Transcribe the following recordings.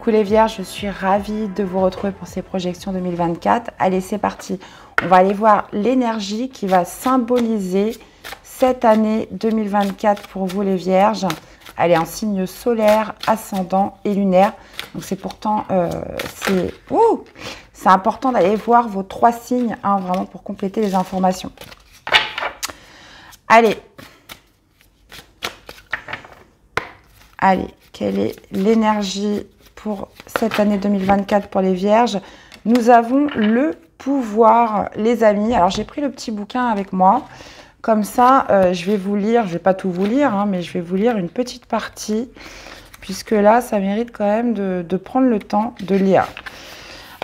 Coucou les vierges, je suis ravie de vous retrouver pour ces projections 2024. Allez, c'est parti. On va aller voir l'énergie qui va symboliser cette année 2024 pour vous les vierges. Elle est en signe solaire, ascendant et lunaire. Donc c'est pourtant, c'est important d'aller voir vos 3 signes, hein, vraiment pour compléter les informations. Allez, quelle est l'énergie pour cette année 2024 pour les vierges? Nous avons le pouvoir, les amis. Alors, j'ai pris le petit bouquin avec moi. Comme ça, je vais vous lire, je ne vais pas tout vous lire, hein, mais je vais vous lire une petite partie, puisque là, ça mérite quand même de prendre le temps de lire.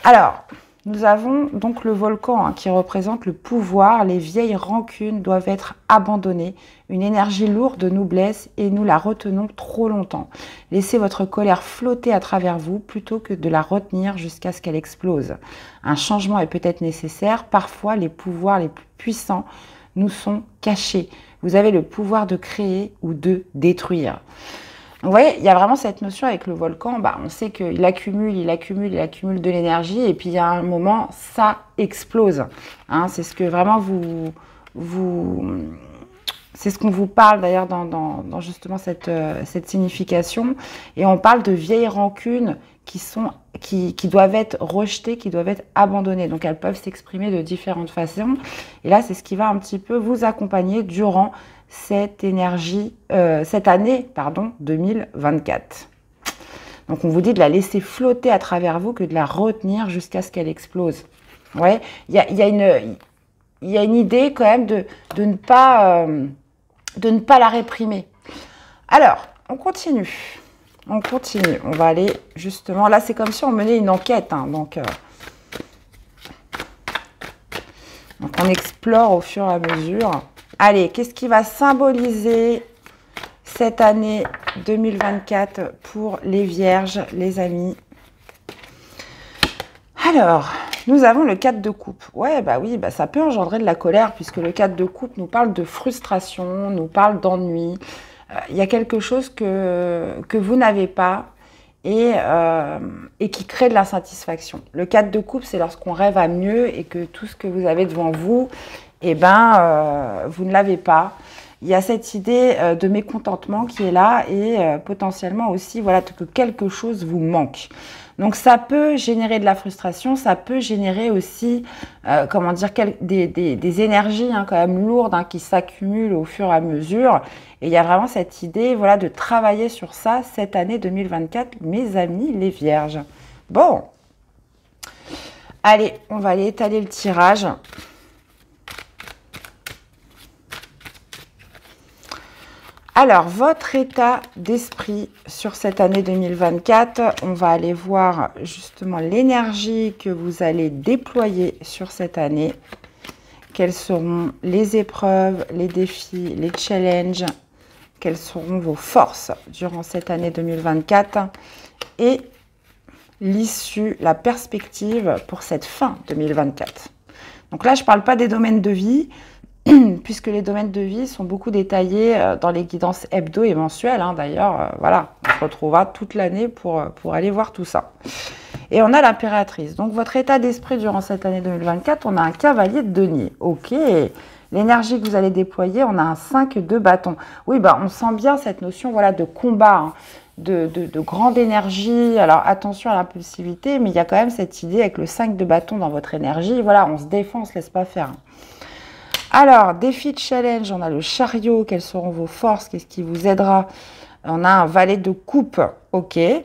Alors, nous avons donc le volcan hein, qui représente le pouvoir. Les vieilles rancunes doivent être abandonnées. Une énergie lourde nous blesse et nous la retenons trop longtemps. Laissez votre colère flotter à travers vous plutôt que de la retenir jusqu'à ce qu'elle explose. Un changement est peut-être nécessaire. Parfois, les pouvoirs les plus puissants nous sont cachés. Vous avez le pouvoir de créer ou de détruire. Vous voyez, il y a vraiment cette notion avec le volcan, on sait qu'il accumule de l'énergie et puis il y a un moment, ça explose. Hein, c'est ce que vraiment c'est ce qu'on vous parle d'ailleurs dans justement cette signification. Et on parle de vieilles rancunes qui doivent être rejetées, qui doivent être abandonnées. Donc elles peuvent s'exprimer de différentes façons. Et là, c'est ce qui va un petit peu vous accompagner durant cette année 2024. Donc on vous dit de la laisser flotter à travers vous que de la retenir jusqu'à ce qu'elle explose. Ouais, il y a une idée quand même de ne pas la réprimer. Alors, on continue. On va aller justement, là c'est comme si on menait une enquête, hein, donc on explore au fur et à mesure. Allez, qu'est-ce qui va symboliser cette année 2024 pour les vierges, les amis? Alors, nous avons le 4 de coupe. Ouais, oui, ça peut engendrer de la colère puisque le 4 de coupe nous parle de frustration, nous parle d'ennui. Il y a quelque chose que vous n'avez pas et qui crée de l'insatisfaction. Le 4 de coupe, c'est lorsqu'on rêve à mieux et que tout ce que vous avez devant vous, vous ne l'avez pas. Il y a cette idée de mécontentement qui est là et potentiellement aussi voilà, que quelque chose vous manque. Donc ça peut générer de la frustration, ça peut générer aussi des énergies hein, quand même lourdes hein, qui s'accumulent au fur et à mesure. Et il y a vraiment cette idée voilà, de travailler sur ça cette année 2024, mes amis les vierges. Bon, allez, on va aller étaler le tirage. Alors, votre état d'esprit sur cette année 2024, on va aller voir justement l'énergie que vous allez déployer sur cette année. Quelles seront les épreuves, les défis, les challenges, quelles seront vos forces durant cette année 2024 et l'issue, la perspective pour cette fin 2024. Donc là, je ne parle pas des domaines de vie, puisque les domaines de vie sont beaucoup détaillés dans les guidances hebdo et mensuelles. Hein, d'ailleurs, voilà, on se retrouvera toute l'année pour aller voir tout ça. Et on a l'impératrice. Donc, votre état d'esprit durant cette année 2024, on a un cavalier de denier. Ok, l'énergie que vous allez déployer, on a un 5 de bâton. Oui, on sent bien cette notion voilà, de combat, hein, de grande énergie. Alors, attention à l'impulsivité, mais il y a quand même cette idée avec le 5 de bâton dans votre énergie. Voilà, on se défend, on ne se laisse pas faire. Alors, défi de challenge, on a le chariot, quelles seront vos forces, qu'est-ce qui vous aidera? On a un valet de coupe, ok. Et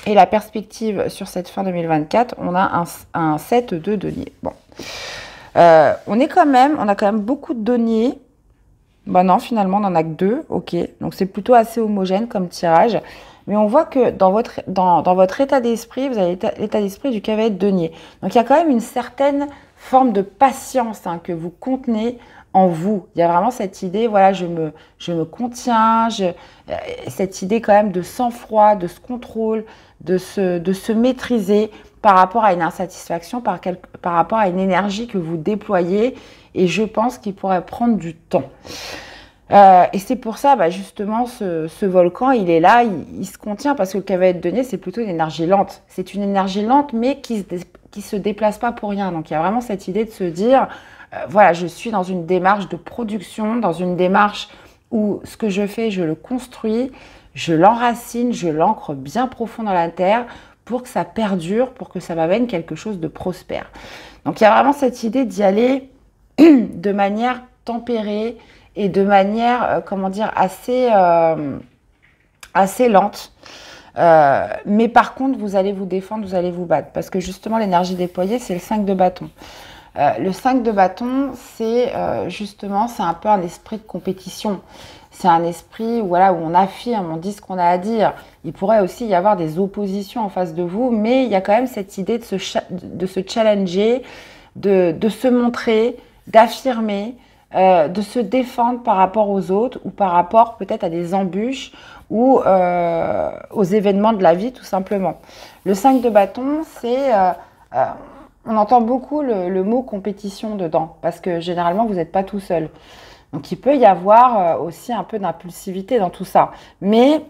la perspective sur cette fin 2024, on a un 7 de denier. Bon, on a quand même beaucoup de deniers. Non, finalement, on n'en a que 2, ok. Donc, c'est plutôt assez homogène comme tirage. Mais on voit que dans votre état d'esprit, vous avez l'état d'esprit du cavalier de denier. Donc, il y a quand même une certaine forme de patience hein, que vous contenez en vous. Il y a vraiment cette idée, voilà, je me contiens, cette idée quand même de sang-froid, de ce contrôle, de se maîtriser par rapport à une insatisfaction, par rapport à une énergie que vous déployez. Et je pense qu'il pourrait prendre du temps. Et c'est pour ça, bah, justement, ce volcan, il est là, il se contient parce que le cavalier de denier, c'est plutôt une énergie lente. C'est une énergie lente, mais qui se déplace pas pour rien. Donc, il y a vraiment cette idée de se dire, voilà, je suis dans une démarche de production, dans une démarche où ce que je fais, je le construis, je l'enracine, je l'ancre bien profond dans la terre pour que ça perdure, pour que ça m'amène quelque chose de prospère. Donc, il y a vraiment cette idée d'y aller de manière tempérée, et de manière, comment dire, assez lente. Mais par contre, vous allez vous défendre, vous allez vous battre. Parce que justement, l'énergie déployée, c'est le 5 de bâton. Le 5 de bâton, c'est justement, c'est un peu un esprit de compétition. C'est un esprit voilà, où on affirme, on dit ce qu'on a à dire. Il pourrait aussi y avoir des oppositions en face de vous, mais il y a quand même cette idée de se challenger, de se montrer, d'affirmer, de se défendre par rapport aux autres ou par rapport peut-être à des embûches ou aux événements de la vie tout simplement. Le 5 de bâton, c'est... on entend beaucoup le mot compétition dedans parce que généralement vous n'êtes pas tout seul. Donc il peut y avoir aussi un peu d'impulsivité dans tout ça. Mais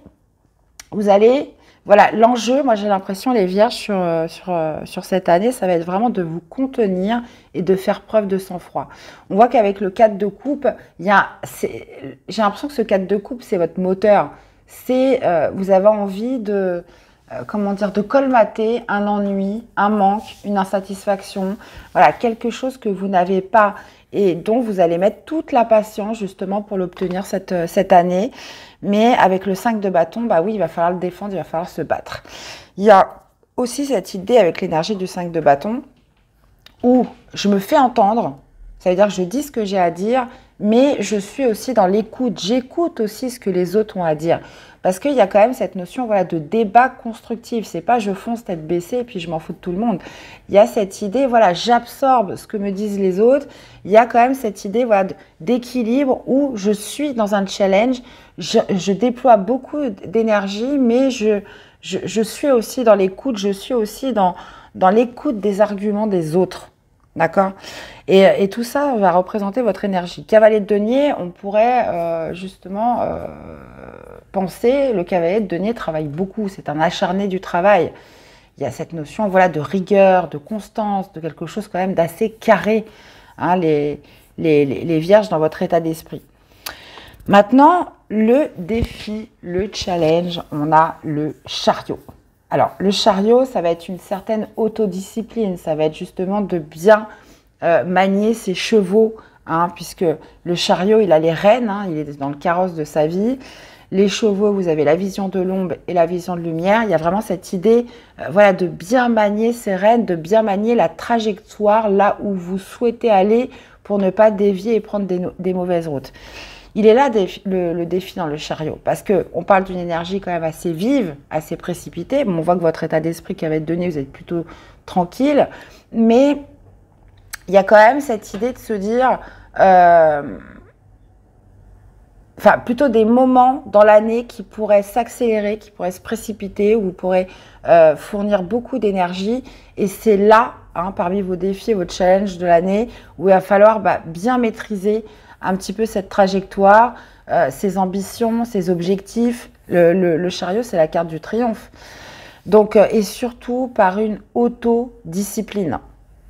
vous allez... Voilà, l'enjeu, moi j'ai l'impression, les vierges, sur cette année, ça va être vraiment de vous contenir et de faire preuve de sang-froid. On voit qu'avec le 4 de coupe, j'ai l'impression que ce 4 de coupe, c'est votre moteur. Vous avez envie comment dire, de colmater un ennui, un manque, une insatisfaction, voilà, quelque chose que vous n'avez pas et dont vous allez mettre toute la patience justement pour l'obtenir cette année. Mais avec le 5 de bâton, bah oui, il va falloir le défendre, il va falloir se battre. Il y a aussi cette idée avec l'énergie du 5 de bâton où je me fais entendre, ça veut dire que je dis ce que j'ai à dire, mais je suis aussi dans l'écoute. J'écoute aussi ce que les autres ont à dire. Parce qu'il y a quand même cette notion voilà, de débat constructif. C'est pas je fonce tête baissée et puis je m'en fous de tout le monde. Il y a cette idée, voilà, j'absorbe ce que me disent les autres. Il y a quand même cette idée voilà, d'équilibre où je suis dans un challenge. Je déploie beaucoup d'énergie, mais je suis aussi dans l'écoute. Je suis aussi dans l'écoute des arguments des autres. D'accord ? Et tout ça va représenter votre énergie. Cavalier de denier, on pourrait justement penser, le cavalier de denier travaille beaucoup, c'est un acharné du travail. Il y a cette notion voilà, de rigueur, de constance, de quelque chose quand même d'assez carré, hein, les vierges dans votre état d'esprit. Maintenant, le défi, le challenge, on a le chariot. Alors, le chariot, ça va être une certaine autodiscipline, ça va être justement de bien manier ses chevaux, hein, puisque le chariot, il a les rênes, hein, il est dans le carrosse de sa vie. Les chevaux, vous avez la vision de l'ombre et la vision de lumière. Il y a vraiment cette idée voilà, de bien manier ses rênes, de bien manier la trajectoire là où vous souhaitez aller pour ne pas dévier et prendre des mauvaises routes. Il est là le défi dans le chariot, parce qu'on parle d'une énergie quand même assez vive, assez précipitée. Bon, on voit que votre état d'esprit qui va être donné, vous êtes plutôt tranquille, mais il y a quand même cette idée de se dire, enfin plutôt des moments dans l'année qui pourraient s'accélérer, qui pourraient se précipiter, où vous pourrez fournir beaucoup d'énergie. Et c'est là, hein, parmi vos défis, vos challenges de l'année, où il va falloir bien maîtriser un petit peu cette trajectoire, ses ambitions, ses objectifs. Le chariot, c'est la carte du triomphe. Donc, et surtout par une autodiscipline.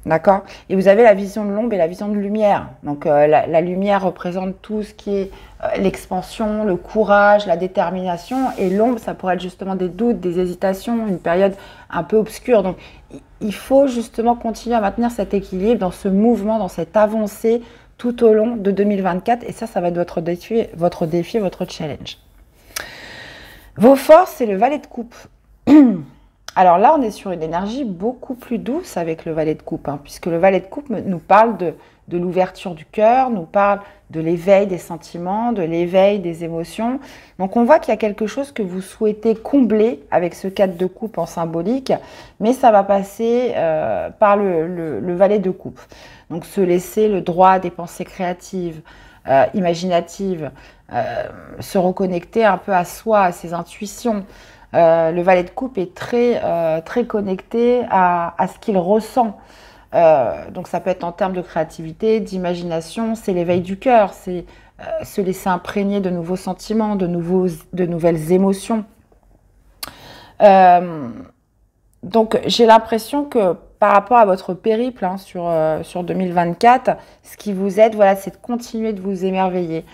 D'accord ? Et vous avez la vision de l'ombre et la vision de lumière. Donc, la lumière représente tout ce qui est l'expansion, le courage, la détermination. Et l'ombre, ça pourrait être justement des doutes, des hésitations, une période un peu obscure. Donc, il faut justement continuer à maintenir cet équilibre dans ce mouvement, dans cette avancée tout au long de 2024. Et ça va être votre défi, votre challenge. Vos forces, c'est le valet de coupe. Alors là, on est sur une énergie beaucoup plus douce avec le valet de coupe, hein, puisque le valet de coupe nous parle de l'ouverture du cœur, nous parle de l'éveil des sentiments, de l'éveil des émotions. Donc on voit qu'il y a quelque chose que vous souhaitez combler avec ce 4 de coupe en symbolique, mais ça va passer par le valet de coupe. Donc se laisser le droit des pensées créatives, imaginatives, se reconnecter un peu à soi, à ses intuitions. Le valet de coupe est très connecté à ce qu'il ressent. Donc ça peut être en termes de créativité, d'imagination, c'est l'éveil du cœur, c'est se laisser imprégner de nouveaux sentiments, de nouvelles émotions. Donc, j'ai l'impression que par rapport à votre périple hein, sur 2024, ce qui vous aide, voilà, c'est de continuer de vous émerveiller,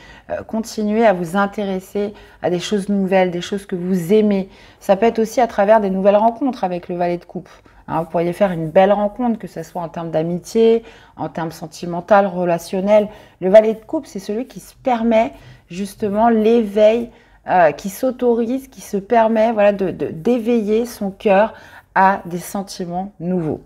continuer à vous intéresser à des choses nouvelles, des choses que vous aimez. Ça peut être aussi à travers des nouvelles rencontres avec le valet de coupe. Hein, vous pourriez faire une belle rencontre, que ce soit en termes d'amitié, en termes sentimental, relationnel. Le valet de coupe, c'est celui qui se permet justement l'éveil, qui s'autorise, qui se permet voilà, d'éveiller son cœur à des sentiments nouveaux.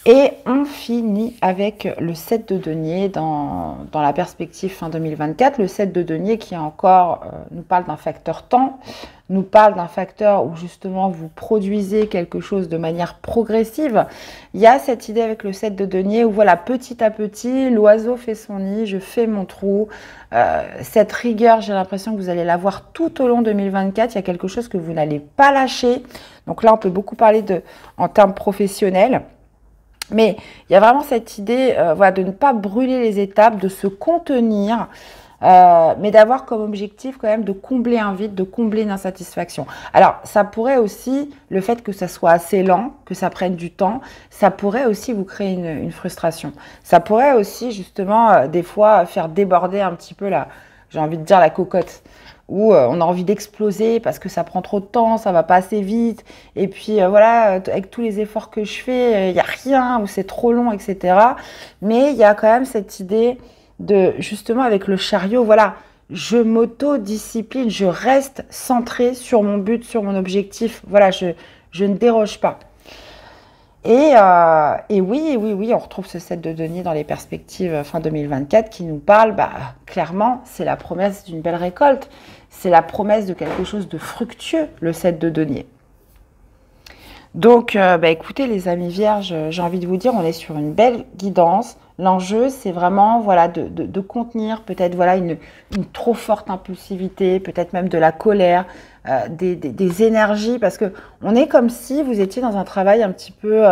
Et on finit avec le 7 de denier dans la perspective fin 2024. Le 7 de denier qui encore nous parle d'un facteur temps, nous parle d'un facteur où justement vous produisez quelque chose de manière progressive. Il y a cette idée avec le 7 de denier où voilà, petit à petit, l'oiseau fait son nid, je fais mon trou. Cette rigueur, j'ai l'impression que vous allez l'avoir tout au long 2024. Il y a quelque chose que vous n'allez pas lâcher. Donc là, on peut beaucoup parler en termes professionnels. Mais il y a vraiment cette idée voilà, de ne pas brûler les étapes, de se contenir, mais d'avoir comme objectif quand même de combler un vide, de combler une insatisfaction. Alors, ça pourrait aussi, le fait que ça soit assez lent, que ça prenne du temps, ça pourrait aussi vous créer une frustration. Ça pourrait aussi justement, des fois, faire déborder un petit peu j'ai envie de dire la cocotte. Où on a envie d'exploser parce que ça prend trop de temps, ça va pas assez vite. Et puis voilà, avec tous les efforts que je fais, il n'y a rien, ou c'est trop long, etc. Mais il y a quand même cette idée de, justement avec le chariot, voilà, je m'auto-discipline, je reste centrée sur mon but, sur mon objectif. Voilà, je ne déroge pas. Et oui, on retrouve ce 7 de denier dans les perspectives fin 2024 qui nous parle, clairement, c'est la promesse d'une belle récolte. C'est la promesse de quelque chose de fructueux, le 7 de denier. Donc, écoutez les amis vierges, j'ai envie de vous dire, on est sur une belle guidance. L'enjeu, c'est vraiment voilà, de contenir peut-être voilà, une trop forte impulsivité, peut-être même de la colère, des énergies, parce qu'on est comme si vous étiez dans un travail un petit peu,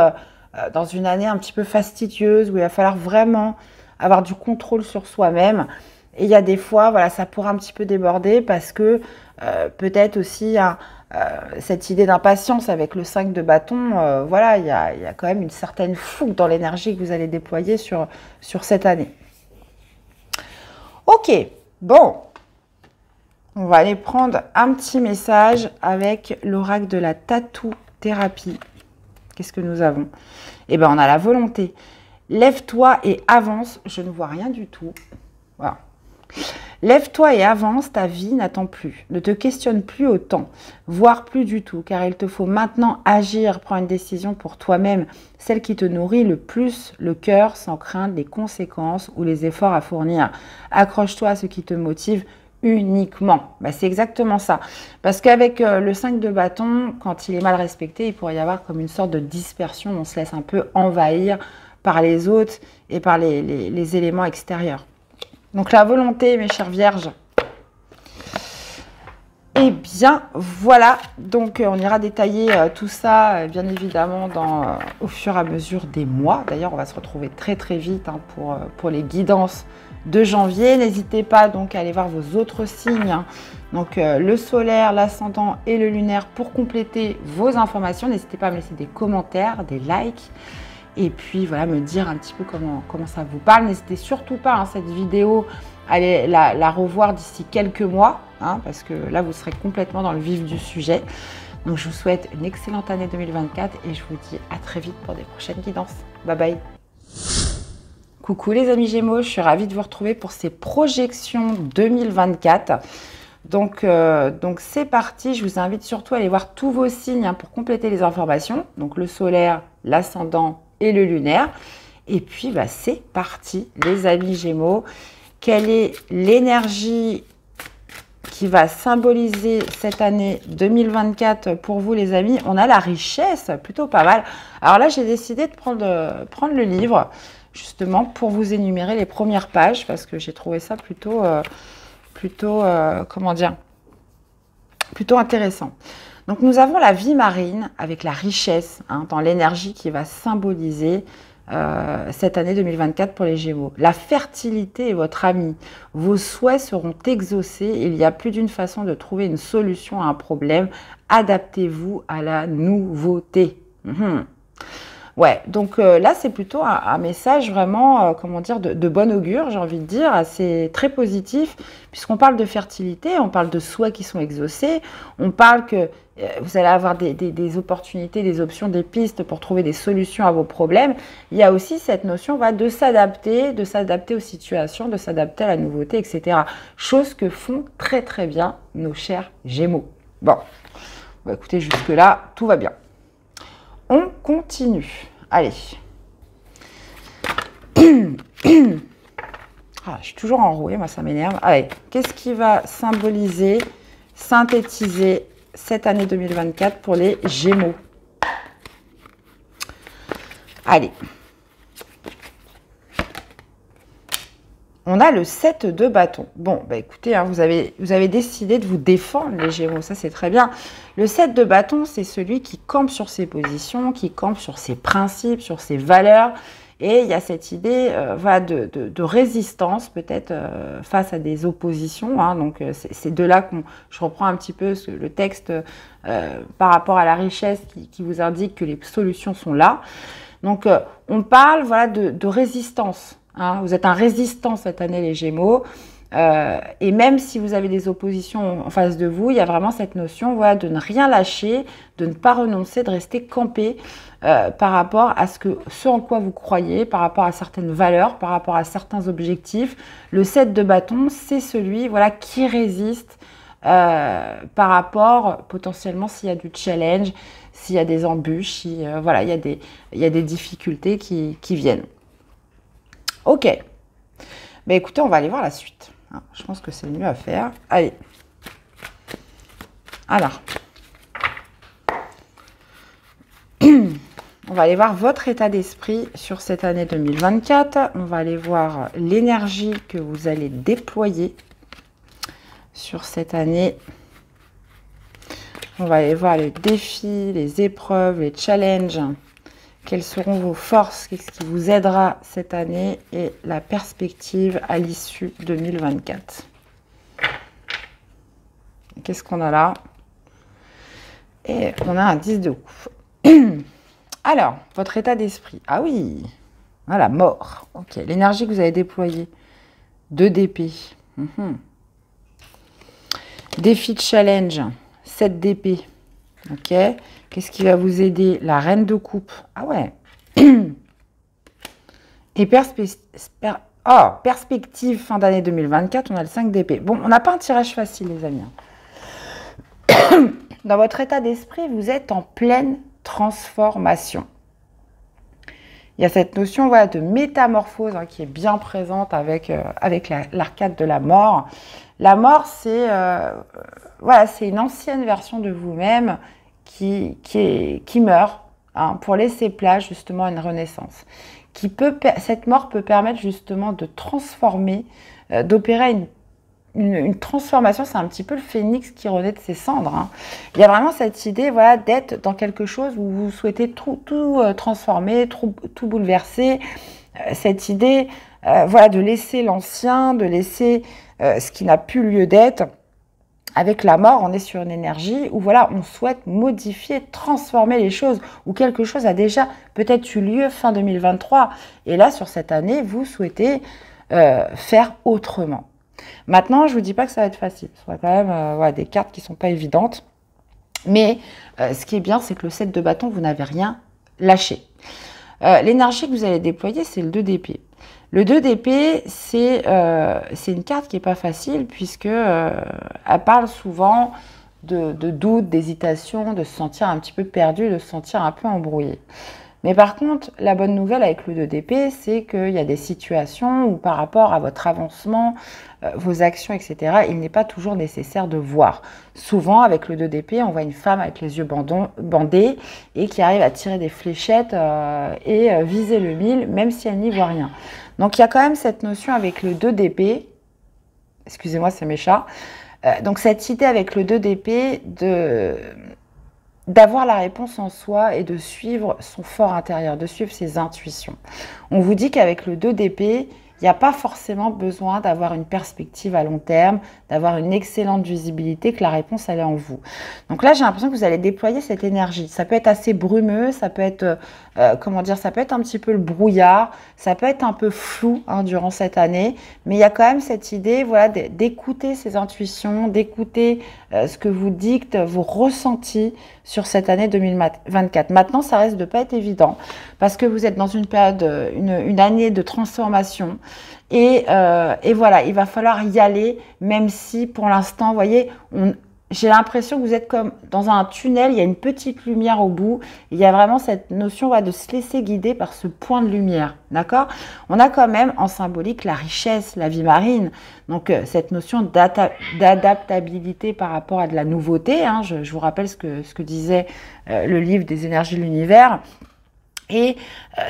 dans une année un petit peu fastidieuse, où il va falloir vraiment avoir du contrôle sur soi-même. Et il y a des fois, voilà, ça pourra un petit peu déborder parce que peut-être aussi cette idée d'impatience avec le 5 de bâton, voilà, il y a quand même une certaine fougue dans l'énergie que vous allez déployer sur cette année. Ok, bon, on va aller prendre un petit message avec l'oracle de la tatou-thérapie. Qu'est-ce que nous avons? Eh bien, on a la volonté. Lève-toi et avance. Je ne vois rien du tout. Voilà. Lève-toi et avance, ta vie n'attend plus. Ne te questionne plus autant, voire plus du tout, car il te faut maintenant agir, prendre une décision pour toi-même, celle qui te nourrit le plus le cœur, sans craindre les conséquences ou les efforts à fournir. Accroche-toi à ce qui te motive uniquement. C'est exactement ça. Parce qu'avec le 5 de bâton, quand il est mal respecté, il pourrait y avoir comme une sorte de dispersion, on se laisse un peu envahir par les autres et par les éléments extérieurs. Donc la volonté, mes chères vierges. Eh bien, voilà. Donc on ira détailler tout ça, bien évidemment, au fur et à mesure des mois. D'ailleurs, on va se retrouver très très vite pour les guidances de janvier. N'hésitez pas donc à aller voir vos autres signes. Donc le solaire, l'ascendant et le lunaire pour compléter vos informations. N'hésitez pas à me laisser des commentaires, des likes. Et puis voilà, me dire un petit peu comment ça vous parle. N'hésitez surtout pas, cette vidéo, à aller la revoir d'ici quelques mois, parce que là, vous serez complètement dans le vif du sujet. Donc, je vous souhaite une excellente année 2024 et je vous dis à très vite pour des prochaines guidances. Bye bye. Coucou les amis Gémeaux, je suis ravie de vous retrouver pour ces projections 2024. Donc c'est parti, je vous invite surtout à aller voir tous vos signes pour compléter les informations. Donc le solaire, l'ascendant et le lunaire. Et puis c'est parti les amis Gémeaux. Quelle est l'énergie qui va symboliser cette année 2024 pour vous les amis? On a la richesse, plutôt pas mal. Alors là j'ai décidé de prendre le livre justement pour vous énumérer les premières pages parce que j'ai trouvé ça plutôt comment dire, plutôt intéressant. Donc nous avons la vie marine avec la richesse dans l'énergie qui va symboliser cette année 2024 pour les Gémeaux. La fertilité est votre amie. Vos souhaits seront exaucés. Il y a plus d'une façon de trouver une solution à un problème. Adaptez-vous à la nouveauté. Ouais, donc là, c'est plutôt un message vraiment, comment dire, de bon augure, j'ai envie de dire, assez très positif, puisqu'on parle de fertilité, on parle de souhaits qui sont exaucés, on parle que vous allez avoir des opportunités, des options, des pistes pour trouver des solutions à vos problèmes. Il y a aussi cette notion de s'adapter aux situations, de s'adapter à la nouveauté, etc. Chose que font très très bien nos chers Gémeaux. Bon, bah, écoutez, jusque-là, tout va bien. On continue. Allez. Ah, je suis toujours enrouée, moi ça m'énerve. Allez, qu'est-ce qui va symboliser, synthétiser cette année 2024 pour les Gémeaux? Allez. On a le 7 de bâton. Bon, bah écoutez, hein, vous avez décidé de vous défendre, les Gémeaux, ça c'est très bien. Le 7 de bâton, c'est celui qui campe sur ses positions, qui campe sur ses principes, sur ses valeurs. Et il y a cette idée de résistance, peut-être face à des oppositions. Hein. Donc c'est de là que je reprends un petit peu le texte par rapport à la richesse qui vous indique que les solutions sont là. Donc on parle de résistance. Hein, vous êtes un résistant cette année, les Gémeaux. Et même si vous avez des oppositions en face de vous, il y a vraiment cette notion de ne rien lâcher, de ne pas renoncer, de rester campé par rapport à ce en quoi vous croyez, par rapport à certaines valeurs, par rapport à certains objectifs. Le 7 de bâton, c'est celui qui résiste par rapport, potentiellement, s'il y a du challenge, s'il y a des embûches, il y a des difficultés qui viennent. Ok. Ben écoutez, on va aller voir la suite. Je pense que c'est le mieux à faire. Allez. Alors. On va aller voir votre état d'esprit sur cette année 2024. On va aller voir l'énergie que vous allez déployer sur cette année. On va aller voir les défis, les épreuves, les challenges. Quelles seront vos forces? Qu'est-ce qui vous aidera cette année? Et la perspective à l'issue 2024. Qu'est-ce qu'on a là? Et on a un 10 de coupe. Alors, votre état d'esprit. Ah oui, voilà, mort. Ok, l'énergie que vous avez déployée. 2 d'épée. Défi de challenge. 7 d'épée. Ok. Qu'est-ce qui va vous aider? La reine de coupe. Ah ouais. Et perspective fin d'année 2024, on a le 5 d'épée. Bon, on n'a pas un tirage facile, les amis. Dans votre état d'esprit, vous êtes en pleine transformation. Il y a cette notion de métamorphose qui est bien présente avec l'arcade de la mort. La mort, c'est une ancienne version de vous-même qui meurt pour laisser place justement à une renaissance. Cette mort peut permettre justement de transformer, d'opérer une transformation. C'est un petit peu le phénix qui renaît de ses cendres. Il y a vraiment cette idée d'être dans quelque chose où vous souhaitez tout transformer, tout bouleverser. Cette idée de laisser l'ancien, de laisser ce qui n'a plus lieu d'être. Avec la mort, on est sur une énergie où on souhaite modifier, transformer les choses, où quelque chose a déjà peut-être eu lieu fin 2023. Et là, sur cette année, vous souhaitez faire autrement. Maintenant, je ne vous dis pas que ça va être facile. Ce sera quand même des cartes qui ne sont pas évidentes. Mais ce qui est bien, c'est que le 7 de bâton, vous n'avez rien lâché. L'énergie que vous allez déployer, c'est le 2 d'épée. Le 2 d'épée, c'est une carte qui n'est pas facile puisque elle parle souvent de doute, d'hésitation, de se sentir un petit peu perdu, de se sentir un peu embrouillé. Mais par contre, la bonne nouvelle avec le 2 d'épée, c'est qu'il y a des situations où par rapport à votre avancement, vos actions, etc., il n'est pas toujours nécessaire de voir. Souvent, avec le 2 d'épée, on voit une femme avec les yeux bandés et qui arrive à tirer des fléchettes et viser le mille, même si elle n'y voit rien. Donc, il y a quand même cette notion avec le 2 d'épée. Excusez-moi, c'est mes chats. Donc, cette idée avec le 2 d'épée d'avoir la réponse en soi et de suivre son fort intérieur, de suivre ses intuitions. On vous dit qu'avec le 2 d'épée, il n'y a pas forcément besoin d'avoir une perspective à long terme, d'avoir une excellente visibilité, que la réponse, elle est en vous. Donc là, j'ai l'impression que vous allez déployer cette énergie. Ça peut être assez brumeux, ça peut être, comment dire, ça peut être un petit peu le brouillard, ça peut être un peu flou durant cette année, mais il y a quand même cette idée, voilà, d'écouter ses intuitions, d'écouter ce que vous dictent vos ressentis sur cette année 2024. Maintenant, ça risque de pas être évident parce que vous êtes dans une période, une année de transformation. Et voilà, il va falloir y aller, même si pour l'instant, vous voyez, j'ai l'impression que vous êtes comme dans un tunnel, il y a une petite lumière au bout. Il y a vraiment cette notion de se laisser guider par ce point de lumière, d'accord? On a quand même en symbolique la richesse, la vie marine, donc cette notion d'adaptabilité par rapport à de la nouveauté. Je vous rappelle ce que disait le livre des énergies de l'univers. Et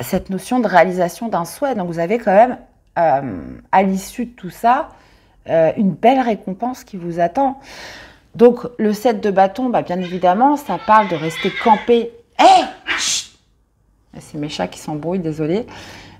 cette notion de réalisation d'un souhait. Donc vous avez quand même, à l'issue de tout ça, une belle récompense qui vous attend. Donc le 7 de bâton, bien évidemment, ça parle de rester campé. C'est mes chats qui s'embrouillent, désolé.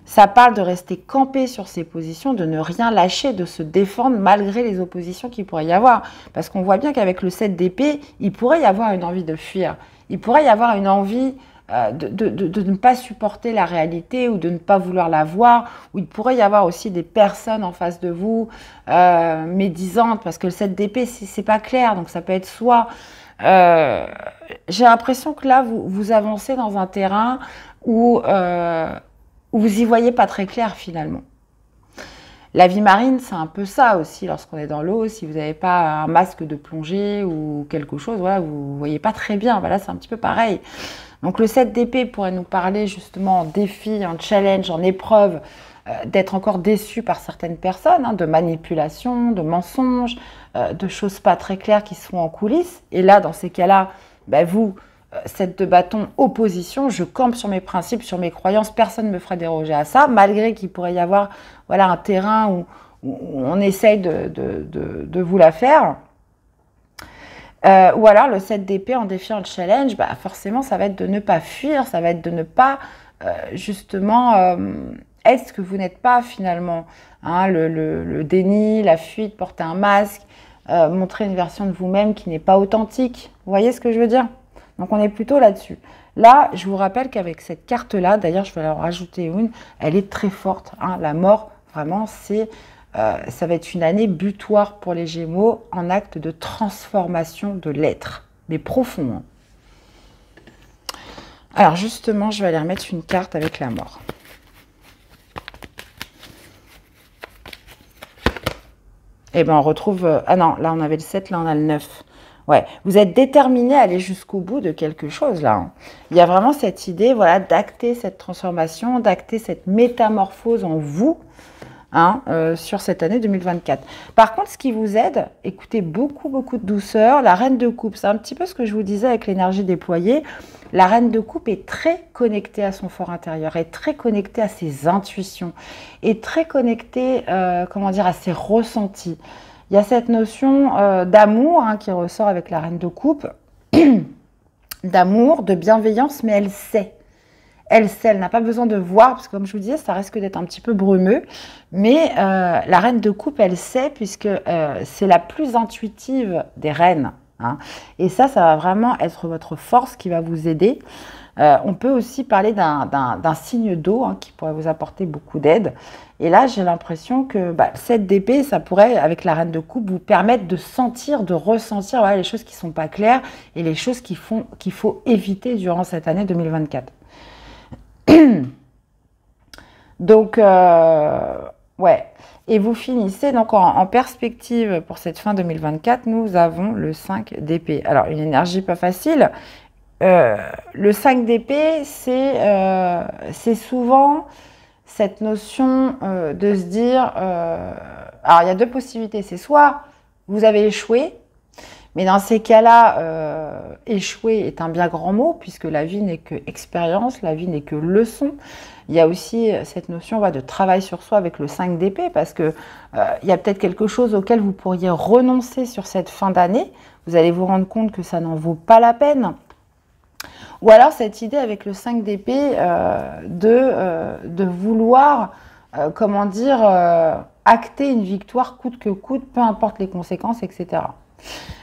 Ça parle de rester campé sur ses positions, de ne rien lâcher, de se défendre malgré les oppositions qu'il pourrait y avoir. Parce qu'on voit bien qu'avec le 7 d'épée, il pourrait y avoir une envie de fuir. Il pourrait y avoir une envie de ne pas supporter la réalité ou de ne pas vouloir la voir, ou il pourrait y avoir aussi des personnes en face de vous médisantes, parce que le 7 d'épée, c'est pas clair, donc ça peut être soit... j'ai l'impression que là, vous avancez dans un terrain où vous y voyez pas très clair finalement. La vie marine, c'est un peu ça aussi, lorsqu'on est dans l'eau, si vous n'avez pas un masque de plongée ou quelque chose, voilà, vous ne voyez pas très bien, voilà, c'est un petit peu pareil. Donc le 7 d'épée pourrait nous parler justement en défi, en challenge, en épreuve, d'être encore déçu par certaines personnes, de manipulation, de mensonges, de choses pas très claires qui se font en coulisses. Et là, dans ces cas-là, vous, 7 de bâton, opposition, je campe sur mes principes, sur mes croyances, personne ne me fera déroger à ça, malgré qu'il pourrait y avoir un terrain où on essaye de vous la faire. Ou alors le 7 d'épée en défiant le challenge, forcément ça va être de ne pas fuir, ça va être de ne pas justement être ce que vous n'êtes pas finalement. Le déni, la fuite, porter un masque, montrer une version de vous-même qui n'est pas authentique. Vous voyez ce que je veux dire? Donc on est plutôt là-dessus. Là, je vous rappelle qu'avec cette carte-là, d'ailleurs je vais en rajouter une, elle est très forte. La mort, vraiment, ça va être une année butoir pour les Gémeaux en acte de transformation de l'être, mais profond. Alors justement, je vais aller remettre une carte avec la mort. Et on retrouve... ah non, là on avait le 7, là on a le 9. Ouais, vous êtes déterminé à aller jusqu'au bout de quelque chose là. Il y a vraiment cette idée, voilà, d'acter cette transformation, d'acter cette métamorphose en vous. Sur cette année 2024. Par contre, ce qui vous aide, écoutez beaucoup de douceur. La reine de coupe, c'est un petit peu ce que je vous disais avec l'énergie déployée. La reine de coupe est très connectée à son fort intérieur, est très connectée à ses intuitions, est très connectée, à ses ressentis. Il y a cette notion d'amour qui ressort avec la reine de coupe, d'amour, de bienveillance, mais elle sait. Elle sait, elle n'a pas besoin de voir, parce que comme je vous disais, ça risque d'être un petit peu brumeux. Mais la reine de coupe, elle sait, puisque c'est la plus intuitive des reines. Et ça va vraiment être votre force qui va vous aider. On peut aussi parler d'un signe d'eau qui pourrait vous apporter beaucoup d'aide. Et là, j'ai l'impression que cette d'épée, ça pourrait, avec la reine de coupe, vous permettre de sentir, de ressentir les choses qui ne sont pas claires et les choses qu'il faut éviter durant cette année 2024. Donc, ouais. Et vous finissez donc en perspective pour cette fin 2024, nous avons le 5 d'épée. Alors, une énergie pas facile. Le 5 d'épée, c'est souvent cette notion de se dire... alors, il y a deux possibilités. C'est soit vous avez échoué, mais dans ces cas-là, échouer est un bien grand mot, puisque la vie n'est que expérience, la vie n'est que leçon. Il y a aussi cette notion de travail sur soi avec le 5 d'épée, parce que il y a peut-être quelque chose auquel vous pourriez renoncer sur cette fin d'année. Vous allez vous rendre compte que ça n'en vaut pas la peine. Ou alors cette idée avec le 5 d'épée de vouloir, comment dire, acter une victoire coûte que coûte, peu importe les conséquences, etc.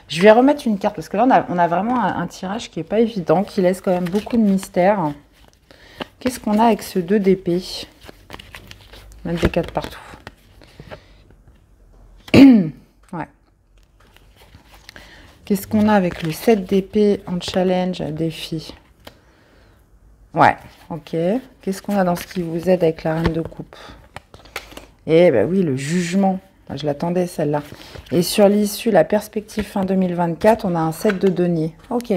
Je vais remettre une carte parce que là, on a vraiment un tirage qui n'est pas évident, qui laisse quand même beaucoup de mystère. Qu'est-ce qu'on a avec ce 2 d'épée? Même des 4 partout. Ouais. Qu'est-ce qu'on a avec le 7 d'épée en challenge, défi? Ouais, ok. Qu'est-ce qu'on a dans ce qui vous aide avec la reine de coupe? Eh ben oui, le jugement. Je l'attendais celle-là. Et sur l'issue, la perspective fin 2024, on a un 7 de denier. Ok.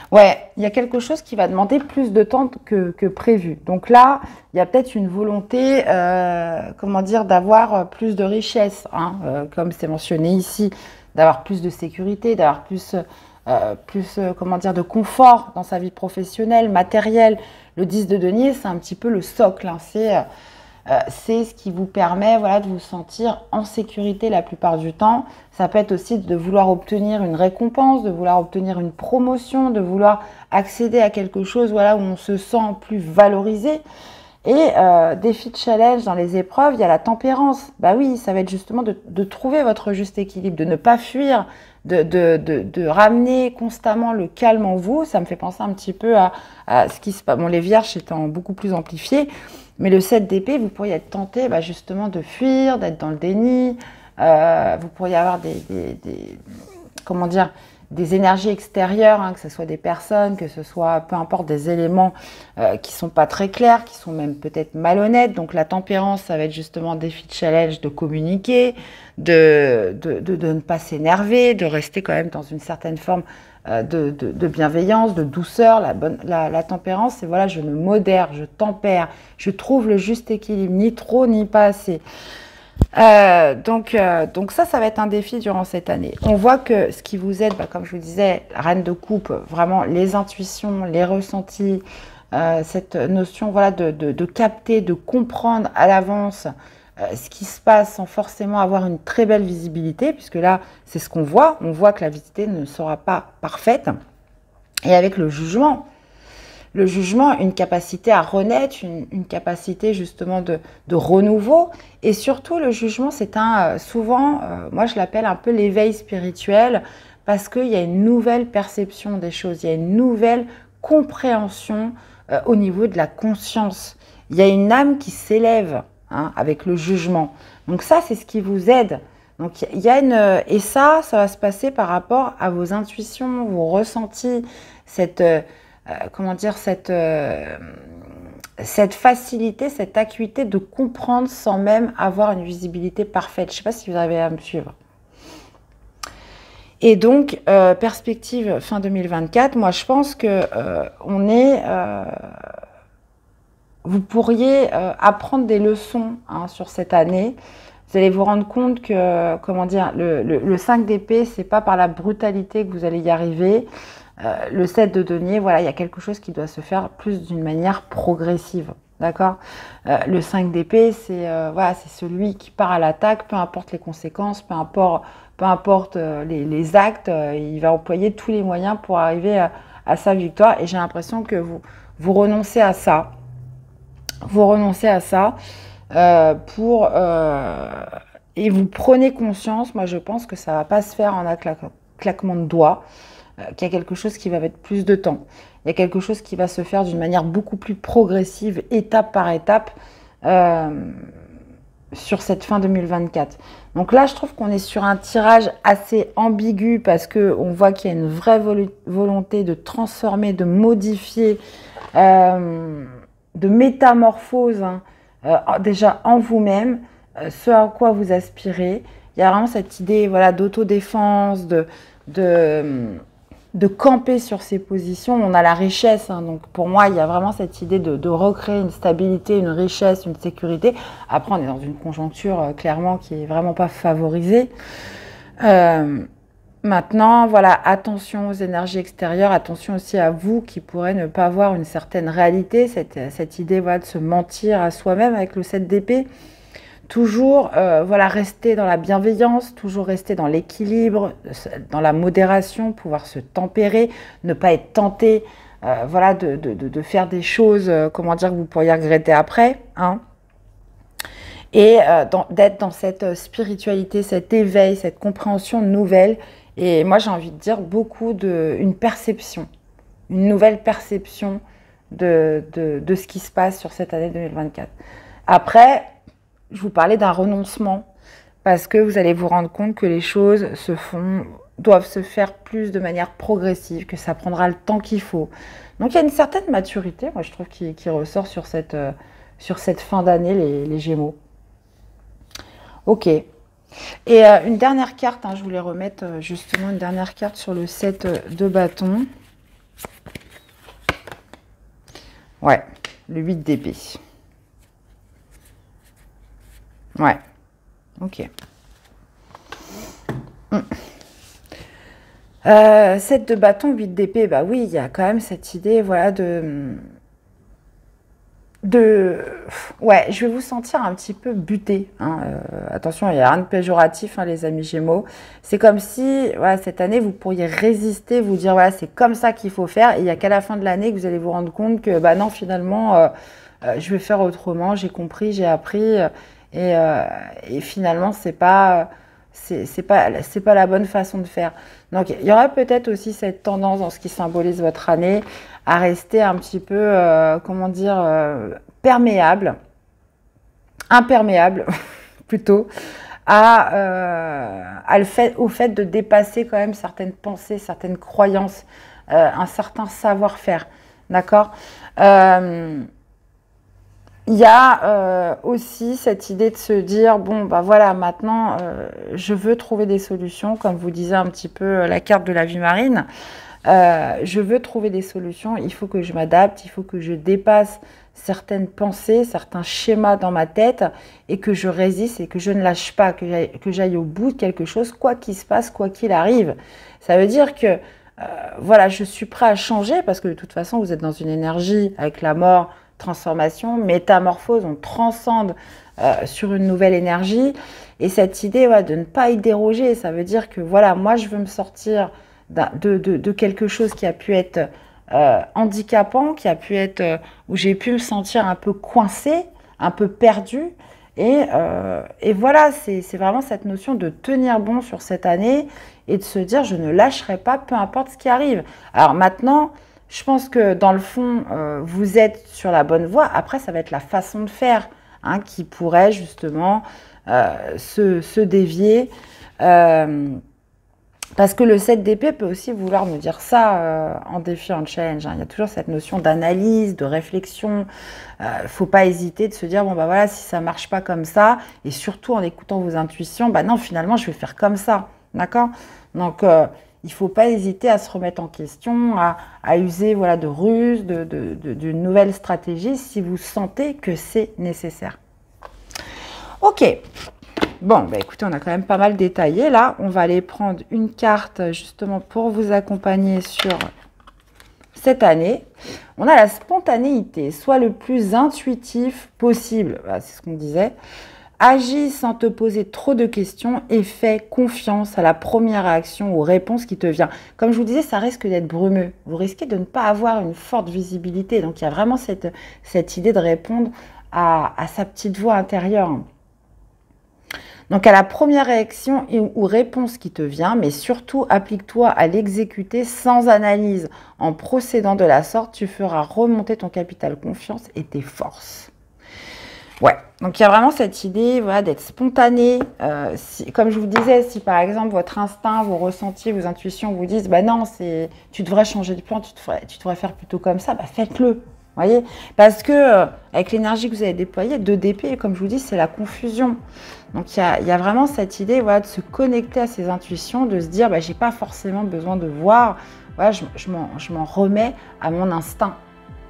Ouais, il y a quelque chose qui va demander plus de temps que prévu. Donc là, il y a peut-être une volonté, comment dire, d'avoir plus de richesse, hein, comme c'est mentionné ici, d'avoir plus de sécurité, d'avoir plus, comment dire, de confort dans sa vie professionnelle, matérielle. Le 10 de denier, c'est un petit peu le socle, hein, c'est ce qui vous permet, voilà, de vous sentir en sécurité la plupart du temps. Ça peut être aussi de vouloir obtenir une récompense, de vouloir obtenir une promotion, de vouloir accéder à quelque chose, voilà, où on se sent plus valorisé. Et défi de challenge dans les épreuves, il y a la tempérance. Bah oui, ça va être justement de trouver votre juste équilibre, de ne pas fuir, de ramener constamment le calme en vous. Ça me fait penser un petit peu à ce qui se passe. Bon, les vierges étant beaucoup plus amplifiées. Mais le 7 d'épée, vous pourriez être tenté justement de fuir, d'être dans le déni. Vous pourriez avoir comment dire, des énergies extérieures, hein, que ce soit des personnes, que ce soit, peu importe, des éléments qui sont pas très clairs, qui sont même peut-être malhonnêtes. Donc la tempérance, ça va être justement défi de challenge de communiquer, de ne pas s'énerver, de rester quand même dans une certaine forme de bienveillance, de douceur. La tempérance, c'est voilà, je me modère, je tempère, je trouve le juste équilibre, ni trop ni pas assez. Donc ça va être un défi durant cette année. On voit que ce qui vous aide, comme je vous disais, reine de coupe, vraiment les intuitions, les ressentis, cette notion voilà, de capter, de comprendre à l'avance ce qui se passe sans forcément avoir une très belle visibilité, puisque là, c'est ce qu'on voit. On voit que la visibilité ne sera pas parfaite. Et avec le jugement, une capacité à renaître, une capacité justement de renouveau. Et surtout, le jugement, c'est souvent, moi je l'appelle un peu l'éveil spirituel, parce qu'il y a une nouvelle perception des choses, il y a une nouvelle compréhension au niveau de la conscience. Il y a une âme qui s'élève, hein, avec le jugement. Donc ça, c'est ce qui vous aide. Donc il y a et ça va se passer par rapport à vos intuitions, vos ressentis, comment dire, cette facilité, cette acuité de comprendre sans même avoir une visibilité parfaite. Je ne sais pas si vous arrivez à me suivre. Et donc, perspective fin 2024, moi je pense que vous pourriez apprendre des leçons, hein, sur cette année. Vous allez vous rendre compte que, comment dire, le 5 d'épée, c'est pas par la brutalité que vous allez y arriver. Le 7 de denier, voilà, il y a quelque chose qui doit se faire plus d'une manière progressive. D'accord? Le 5 d'épée, c'est voilà, c'est celui qui part à l'attaque, peu importe les conséquences, peu importe les actes, il va employer tous les moyens pour arriver à sa victoire. Et j'ai l'impression que vous renoncez à ça. Vous renoncez à ça et vous prenez conscience, moi je pense que ça ne va pas se faire en un claquement de doigts, qu'il y a quelque chose qui va mettre plus de temps. Il y a quelque chose qui va se faire d'une manière beaucoup plus progressive, étape par étape, sur cette fin 2024. Donc là, je trouve qu'on est sur un tirage assez ambigu parce qu'on voit qu'il y a une vraie volonté de transformer, de modifier, de métamorphose, hein, déjà en vous-même, ce à quoi vous aspirez. Il y a vraiment cette idée, voilà, d'autodéfense, de camper sur ses positions. On a la richesse, hein, donc pour moi, il y a vraiment cette idée de recréer une stabilité, une richesse, une sécurité. Après, on est dans une conjoncture clairement qui est vraiment pas favorisée. Maintenant, voilà, attention aux énergies extérieures, attention aussi à vous qui pourrez ne pas voir une certaine réalité, cette idée, voilà, de se mentir à soi-même avec le 7 d'épée, Toujours, voilà, rester dans la bienveillance, toujours rester dans l'équilibre, dans la modération, pouvoir se tempérer, ne pas être tenté, voilà, de faire des choses, comment dire, que vous pourriez regretter après, hein. Et d'être dans cette spiritualité, cet éveil, cette compréhension nouvelle. Et moi, j'ai envie de dire une perception, une nouvelle perception de ce qui se passe sur cette année 2024. Après, je vous parlais d'un renoncement parce que vous allez vous rendre compte que les choses doivent se faire plus de manière progressive, que ça prendra le temps qu'il faut. Donc, il y a une certaine maturité, moi, je trouve, qui ressort sur cette fin d'année, les Gémeaux. Ok. Et une dernière carte, hein, je voulais remettre justement une dernière carte sur le 7 de bâton. Ouais, le 8 d'épée. Ouais, ok. 7 de bâton, 8 d'épée, bah oui, il y a quand même cette idée, voilà, ouais, je vais vous sentir un petit peu buté, hein. Attention, il n'y a rien de péjoratif, hein, les amis Gémeaux. C'est comme si, voilà, cette année, vous pourriez résister, vous dire, voilà, c'est comme ça qu'il faut faire. Et il n'y a qu'à la fin de l'année que vous allez vous rendre compte que, bah non, finalement, je vais faire autrement, j'ai compris, j'ai appris. Et finalement, c'est pas la bonne façon de faire. Donc, il y aura peut-être aussi cette tendance dans ce qui symbolise votre année à rester un petit peu, comment dire, imperméable plutôt, au fait de dépasser quand même certaines pensées, certaines croyances, un certain savoir-faire, d'accord. Il y a aussi cette idée de se dire, bon, bah voilà, maintenant, je veux trouver des solutions, comme vous disait un petit peu la carte de la vie marine. Je veux trouver des solutions, il faut que je m'adapte, il faut que je dépasse certaines pensées, certains schémas dans ma tête et que je résiste et que je ne lâche pas, que j'aille au bout de quelque chose, quoi qu'il se passe, quoi qu'il arrive. Ça veut dire que, voilà, je suis prêt à changer parce que de toute façon, vous êtes dans une énergie avec la mort, transformation, métamorphose, on transcende sur une nouvelle énergie. Et cette idée, ouais, de ne pas y déroger, ça veut dire que, voilà, moi, je veux me sortir de quelque chose qui a pu être handicapant, qui a pu être où j'ai pu me sentir un peu coincée, un peu perdue. Et voilà, c'est vraiment cette notion de tenir bon sur cette année et de se dire je ne lâcherai pas, peu importe ce qui arrive. Alors maintenant, je pense que dans le fond, vous êtes sur la bonne voie. Après, ça va être la façon de faire, hein, qui pourrait justement se dévier. Parce que le 7 d'épée peut aussi vouloir me dire ça en défi, en challenge, hein. Il y a toujours cette notion d'analyse, de réflexion. Il ne faut pas hésiter de se dire, bon, bah voilà, si ça ne marche pas comme ça, et surtout en écoutant vos intuitions, bah non, finalement, je vais faire comme ça. D'accord? Donc, il ne faut pas hésiter à se remettre en question, à user, voilà, de ruses, d'une nouvelle stratégie si vous sentez que c'est nécessaire. Ok. Bon, bah écoutez, on a quand même pas mal détaillé. Là, on va aller prendre une carte justement pour vous accompagner sur cette année. On a la spontanéité, soit le plus intuitif possible. Voilà, c'est ce qu'on disait. Agis sans te poser trop de questions et fais confiance à la première réaction ou réponse qui te vient. Comme je vous disais, ça risque d'être brumeux. Vous risquez de ne pas avoir une forte visibilité. Donc, il y a vraiment cette idée de répondre à sa petite voix intérieure. Donc, à la première réaction ou réponse qui te vient, mais surtout, applique-toi à l'exécuter sans analyse. En procédant de la sorte, tu feras remonter ton capital confiance et tes forces. Ouais, donc il y a vraiment cette idée, voilà, d'être spontané. Comme je vous disais, si par exemple votre instinct, vos ressentis, vos intuitions vous disent, bah non, tu devrais changer de plan, tu devrais faire plutôt comme ça, bah faites-le. Voyez, parce que avec l'énergie que vous avez déployée, 2 d'épée, comme je vous dis, c'est la confusion. Donc il y a vraiment cette idée, voilà, de se connecter à ses intuitions, de se dire, bah, j'ai pas forcément besoin de voir, voilà, je m'en remets à mon instinct.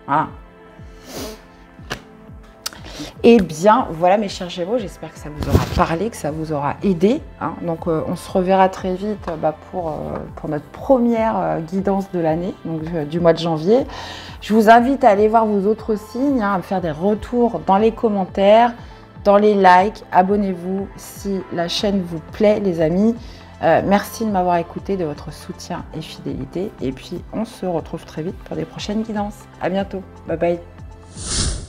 Voilà. Eh bien, voilà mes chers Gémeaux, j'espère que ça vous aura parlé, que ça vous aura aidé, hein. Donc, on se reverra très vite pour notre première guidance de l'année, donc du mois de janvier. Je vous invite à aller voir vos autres signes, hein, à me faire des retours dans les commentaires, dans les likes, abonnez-vous si la chaîne vous plaît, les amis. Merci de m'avoir écouté, de votre soutien et fidélité. Et puis, on se retrouve très vite pour des prochaines guidances. À bientôt. Bye bye.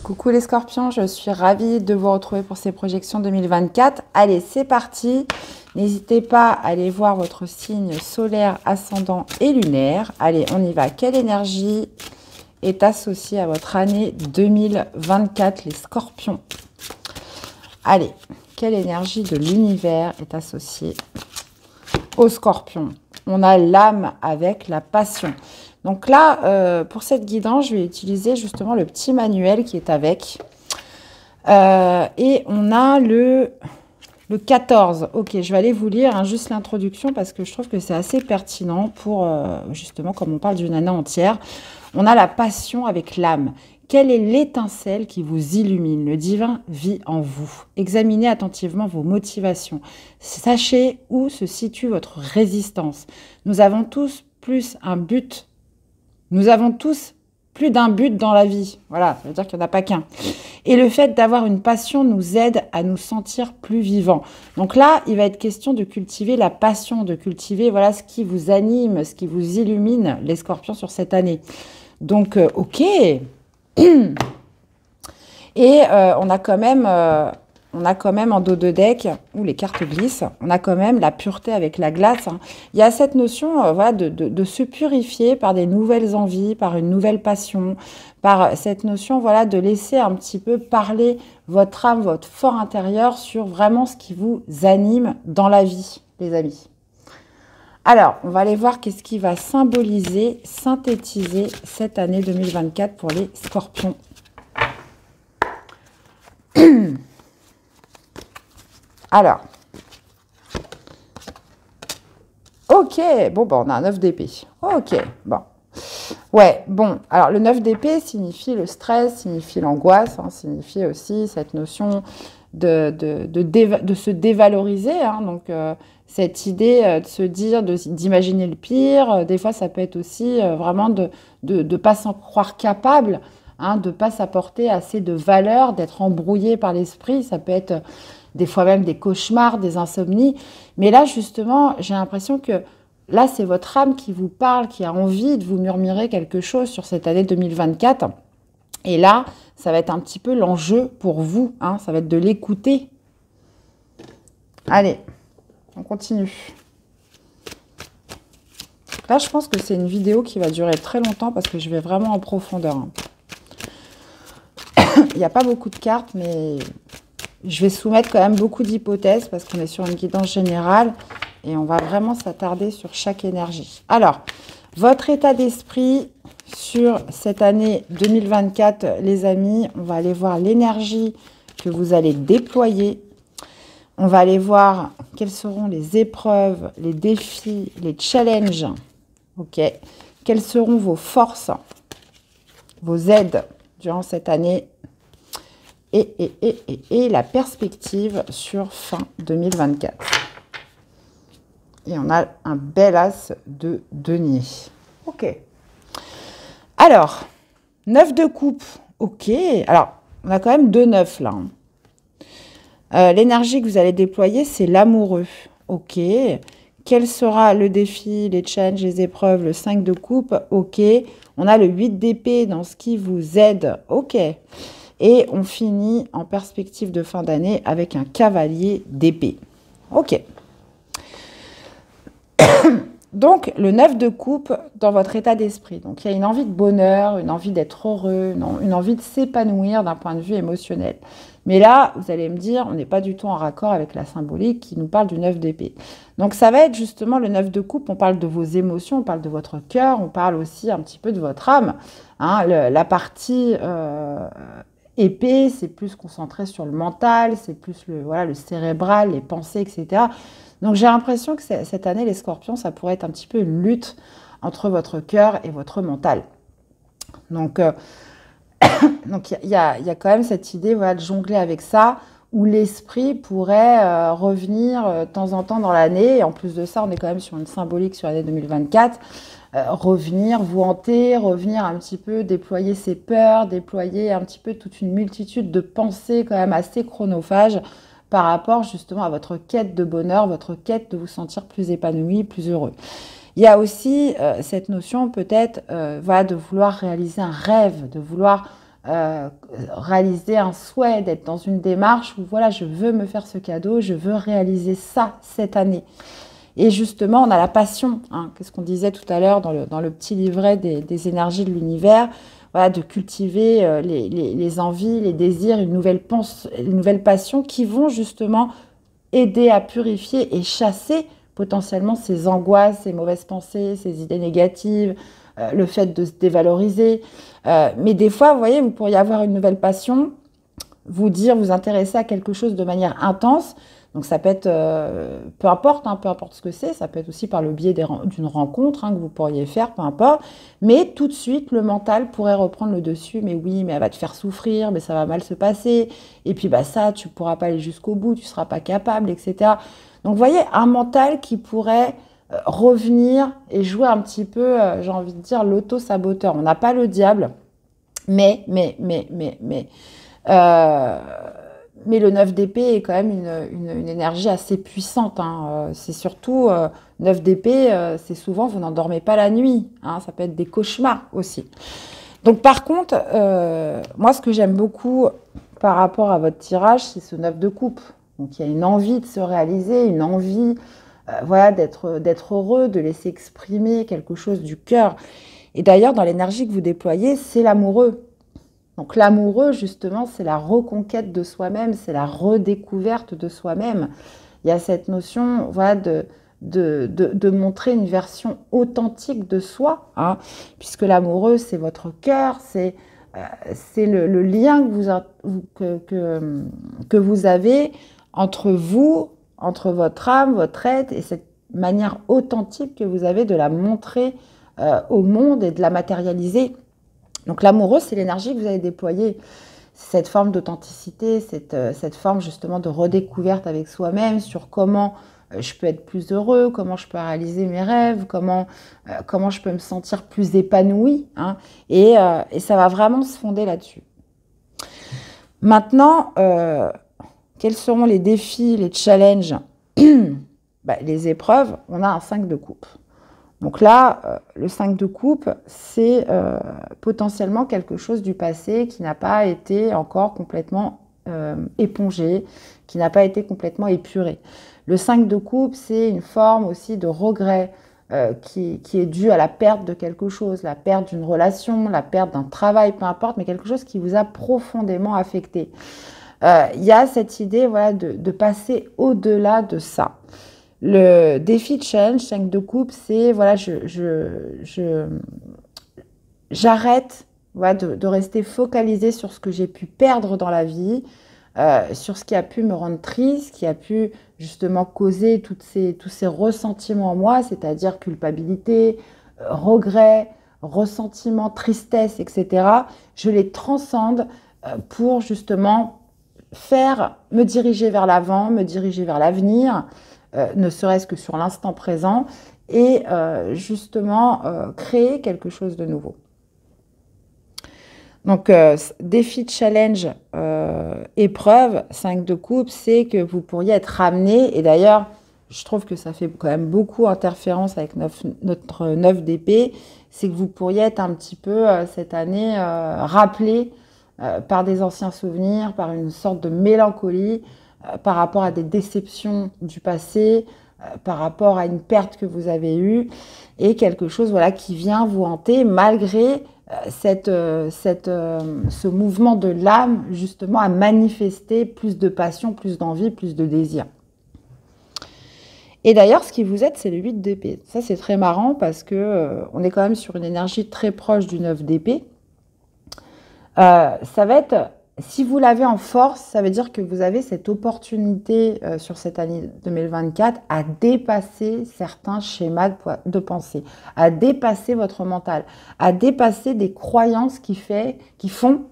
Coucou les scorpions, je suis ravie de vous retrouver pour ces projections 2024. Allez, c'est parti. N'hésitez pas à aller voir votre signe solaire, ascendant et lunaire. Allez, on y va. Quelle énergie est associée à votre année 2024, les scorpions? Allez, quelle énergie de l'univers est associée aux scorpions? On a l'âme avec la passion. Donc là, pour cette guidance, je vais utiliser justement le petit manuel qui est avec. Et on a le 14. Ok, je vais aller vous lire juste l'introduction parce que je trouve que c'est assez pertinent pour, justement, comme on parle d'une année entière. On a la passion avec l'âme. Quelle est l'étincelle qui vous illumine? Le divin vit en vous. Examinez attentivement vos motivations. Sachez où se situe votre résistance. Nous avons tous plus un but. Nous avons tous plus d'un but dans la vie. Voilà, ça veut dire qu'il n'y en a pas qu'un. Et le fait d'avoir une passion nous aide à nous sentir plus vivants. Donc là, il va être question de cultiver la passion, de cultiver voilà, ce qui vous anime, ce qui vous illumine, les scorpions, sur cette année. Donc, ok. Et on a quand même en dos de deck, où les cartes glissent, on a quand même la pureté avec la glace. Hein. Il y a cette notion voilà, de se purifier par des nouvelles envies, par une nouvelle passion, par cette notion voilà, de laisser un petit peu parler votre âme, votre fort intérieur sur vraiment ce qui vous anime dans la vie, les amis. Alors, on va aller voir qu'est-ce qui va symboliser, synthétiser cette année 2024 pour les scorpions. Alors, ok, bon, bah, on a un 9 d'épée. Ok, bon. Ouais, bon, alors le 9 d'épée signifie le stress, signifie l'angoisse, hein, signifie aussi cette notion de se dévaloriser, hein, donc cette idée de se dire, d'imaginer le pire, des fois ça peut être aussi vraiment de ne pas s'en croire capable, hein, de ne pas s'apporter assez de valeur, d'être embrouillé par l'esprit, ça peut être des fois même des cauchemars, des insomnies, mais là justement j'ai l'impression que là, c'est votre âme qui vous parle, qui a envie de vous murmurer quelque chose sur cette année 2024. Et là, ça va être un petit peu l'enjeu pour vous. Hein, ça va être de l'écouter. Allez, on continue. Là, je pense que c'est une vidéo qui va durer très longtemps parce que je vais vraiment en profondeur. Hein. Il n'y a pas beaucoup de cartes, mais je vais soumettre quand même beaucoup d'hypothèses parce qu'on est sur une guidance générale. Et on va vraiment s'attarder sur chaque énergie. Alors, votre état d'esprit sur cette année 2024, les amis, on va aller voir l'énergie que vous allez déployer. On va aller voir quelles seront les épreuves, les défis, les challenges. Ok. Quelles seront vos forces, vos aides durant cette année et la perspective sur fin 2024. Et on a un bel as de denier. Ok. Alors, 9 de coupe. Ok. Alors, on a quand même 2 9 là. L'énergie que vous allez déployer, c'est l'amoureux. Ok. Quel sera le défi, les challenges, les épreuves, le 5 de coupe? Ok. On a le 8 d'épée dans ce qui vous aide. Ok. Et on finit en perspective de fin d'année avec un cavalier d'épée. Ok. Donc, le 9 de coupe dans votre état d'esprit. Donc, il y a une envie de bonheur, une envie d'être heureux, une envie de s'épanouir d'un point de vue émotionnel. Mais là, vous allez me dire, on n'est pas du tout en raccord avec la symbolique qui nous parle du 9 d'épée. Donc, ça va être justement le 9 de coupe. On parle de vos émotions, on parle de votre cœur, on parle aussi un petit peu de votre âme. Hein, la partie épée, c'est plus concentré sur le mental, c'est plus le cérébral, les pensées, etc. Donc, j'ai l'impression que cette année, les scorpions, ça pourrait être un petit peu une lutte entre votre cœur et votre mental. Donc, il y a quand même cette idée de jongler avec ça. où l'esprit pourrait revenir de temps en temps dans l'année. Et en plus de ça, on est quand même sur une symbolique sur l'année 2024. Revenir, vous hanter, revenir un petit peu, déployer ses peurs, déployer un petit peu toute une multitude de pensées quand même assez chronophages par rapport justement à votre quête de bonheur, votre quête de vous sentir plus épanoui, plus heureux. Il y a aussi cette notion peut-être voilà, de vouloir réaliser un rêve, de vouloir réaliser un souhait, d'être dans une démarche où voilà, je veux me faire ce cadeau, je veux réaliser ça cette année. Et justement, on a la passion, hein, qu'est-ce qu'on disait tout à l'heure dans le petit livret des énergies de l'univers, voilà, de cultiver les envies, les désirs, une nouvelle passion qui vont justement aider à purifier et chasser potentiellement ces angoisses, ces mauvaises pensées, ces idées négatives, le fait de se dévaloriser. Mais des fois, vous voyez, vous pourriez avoir une nouvelle passion, vous intéresser à quelque chose de manière intense. Donc ça peut être, peu importe ce que c'est, ça peut être aussi par le biais d'une rencontre que vous pourriez faire, peu importe. Mais tout de suite, le mental pourrait reprendre le dessus. Mais oui, mais elle va te faire souffrir, mais ça va mal se passer. Et puis bah ça, tu ne pourras pas aller jusqu'au bout, tu ne seras pas capable, etc. Donc vous voyez, un mental qui pourrait revenir et jouer un petit peu, j'ai envie de dire, l'auto-saboteur. On n'a pas le diable, mais le 9 d'épée est quand même une énergie assez puissante. C'est surtout, 9 d'épée, c'est souvent, vous n'endormez pas la nuit. Ça peut être des cauchemars aussi. Donc par contre, moi ce que j'aime beaucoup par rapport à votre tirage, c'est ce 9 de coupe. Donc il y a une envie de se réaliser, une envie voilà, d'être heureux, de laisser exprimer quelque chose du cœur. Et d'ailleurs, dans l'énergie que vous déployez, c'est l'amoureux. Donc l'amoureux, justement, c'est la reconquête de soi-même, c'est la redécouverte de soi-même. Il y a cette notion voilà, de montrer une version authentique de soi, puisque l'amoureux, c'est votre cœur, c'est le lien que vous avez entre vous, entre votre âme, votre être, et cette manière authentique que vous avez de la montrer au monde et de la matérialiser. Donc l'amoureux, c'est l'énergie que vous allez déployer, cette forme d'authenticité, cette forme justement de redécouverte avec soi-même sur comment je peux être plus heureux, comment je peux réaliser mes rêves, comment je peux me sentir plus épanouie. Et ça va vraiment se fonder là-dessus. Maintenant, quels seront les défis, les challenges, les épreuves? On a un 5 de coupe. Donc là, le 5 de coupe, c'est potentiellement quelque chose du passé qui n'a pas été encore complètement épongé, qui n'a pas été complètement épuré. Le 5 de coupe, c'est une forme aussi de regret qui est due à la perte de quelque chose, la perte d'une relation, la perte d'un travail, peu importe, mais quelque chose qui vous a profondément affecté. Il y a cette idée voilà, de passer au-delà de ça. Le défi de challenge 5 de coupe, c'est voilà, j'arrête voilà, de rester focalisée sur ce que j'ai pu perdre dans la vie, sur ce qui a pu me rendre triste, qui a pu justement causer tous ces ressentiments en moi, c'est-à-dire culpabilité, regret, ressentiment, tristesse, etc. Je les transcende pour justement me diriger vers l'avant, me diriger vers l'avenir, ne serait-ce que sur l'instant présent, et justement créer quelque chose de nouveau. Donc, défi de challenge, épreuve, 5 de coupe, c'est que vous pourriez être ramené, et d'ailleurs, je trouve que ça fait quand même beaucoup interférence avec notre 9 d'épée, c'est que vous pourriez être un petit peu, cette année, rappelé par des anciens souvenirs, par une sorte de mélancolie, par rapport à des déceptions du passé, par rapport à une perte que vous avez eue, et quelque chose voilà, qui vient vous hanter malgré ce mouvement de l'âme justement à manifester plus de passion, plus d'envie, plus de désir. Et d'ailleurs, ce qui vous aide, c'est le 8 d'épée. Ça, c'est très marrant parce que on est quand même sur une énergie très proche du 9 d'épée. Ça va être, si vous l'avez en force, ça veut dire que vous avez cette opportunité sur cette année 2024 à dépasser certains schémas de pensée, à dépasser votre mental, à dépasser des croyances qui font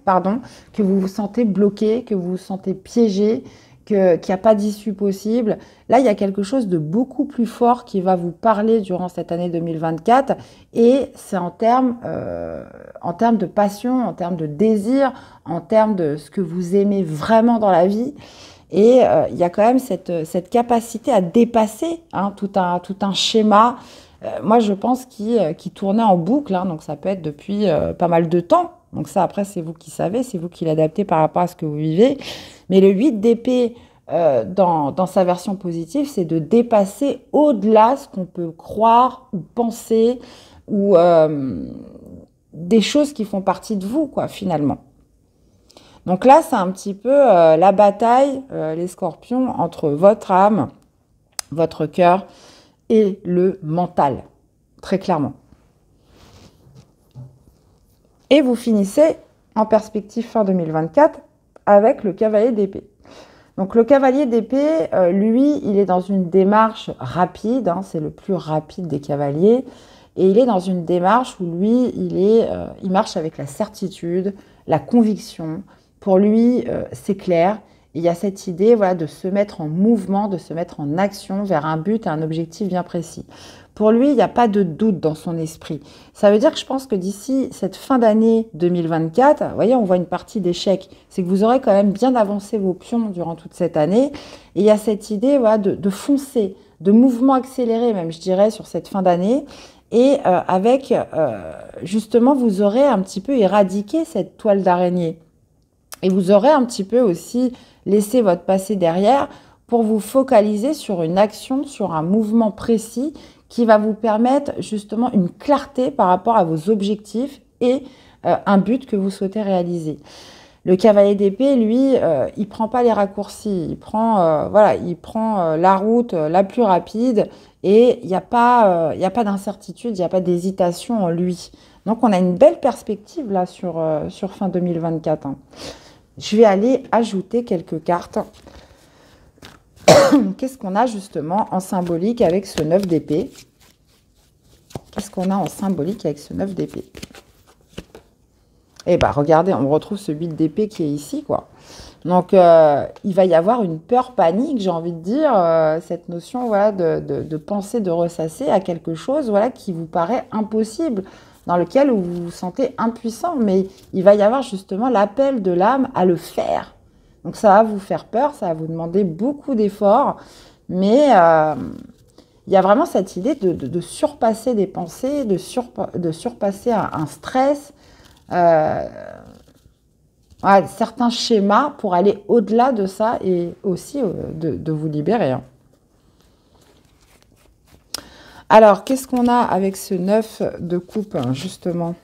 que vous vous sentez bloqué, que vous vous sentez piégé, qu'il n'y a pas d'issue possible. Là, il y a quelque chose de beaucoup plus fort qui va vous parler durant cette année 2024 et c'est en termes de passion, en termes de désir, en termes de ce que vous aimez vraiment dans la vie. Et il y a quand même cette capacité à dépasser tout un schéma, moi je pense qui tournait en boucle, donc ça peut être depuis pas mal de temps. Donc ça, après, c'est vous qui savez, c'est vous qui l'adaptez par rapport à ce que vous vivez. Mais le 8 d'épée, dans sa version positive, c'est de dépasser au-delà ce qu'on peut croire ou penser ou des choses qui font partie de vous, quoi, finalement. Donc là, c'est un petit peu la bataille, les scorpions, entre votre âme, votre cœur et le mental, très clairement. Et vous finissez en perspective fin 2024 avec le cavalier d'épée. Donc le cavalier d'épée, lui, il est dans une démarche rapide, c'est le plus rapide des cavaliers, et il est dans une démarche où lui, il marche avec la certitude, la conviction. Pour lui, c'est clair. Il y a cette idée, voilà, de se mettre en mouvement, de se mettre en action vers un but, un objectif bien précis. Pour lui, il n'y a pas de doute dans son esprit. Ça veut dire que je pense que d'ici cette fin d'année 2024, vous voyez, on voit une partie d'échec. C'est que vous aurez quand même bien avancé vos pions durant toute cette année. Et il y a cette idée, voilà, de foncer, de mouvement accéléré même, je dirais, sur cette fin d'année. Et justement, vous aurez un petit peu éradiqué cette toile d'araignée. Et vous aurez un petit peu aussi laissé votre passé derrière pour vous focaliser sur une action, sur un mouvement précis qui va vous permettre justement une clarté par rapport à vos objectifs et un but que vous souhaitez réaliser. Le cavalier d'épée, lui, il ne prend pas les raccourcis, il prend la route la plus rapide et il n'y a pas d'incertitude, il n'y a pas d'hésitation en lui. Donc on a une belle perspective là sur fin 2024. Je vais aller ajouter quelques cartes. Qu'est-ce qu'on a justement en symbolique avec ce 9 d'épée? Qu'est-ce qu'on a en symbolique avec ce 9 d'épée? Eh bien, regardez, on retrouve ce 8 d'épée qui est ici, quoi. Donc, il va y avoir une peur panique, j'ai envie de dire, cette notion, voilà, de penser, de ressasser à quelque chose, voilà, qui vous paraît impossible, dans lequel vous vous sentez impuissant. Mais il va y avoir justement l'appel de l'âme à le faire. Donc, ça va vous faire peur, ça va vous demander beaucoup d'efforts, mais il y a vraiment cette idée de surpasser des pensées, de surpasser un stress, certains schémas pour aller au-delà de ça et aussi de vous libérer. Alors, qu'est-ce qu'on a avec ce 9 de coupe, justement?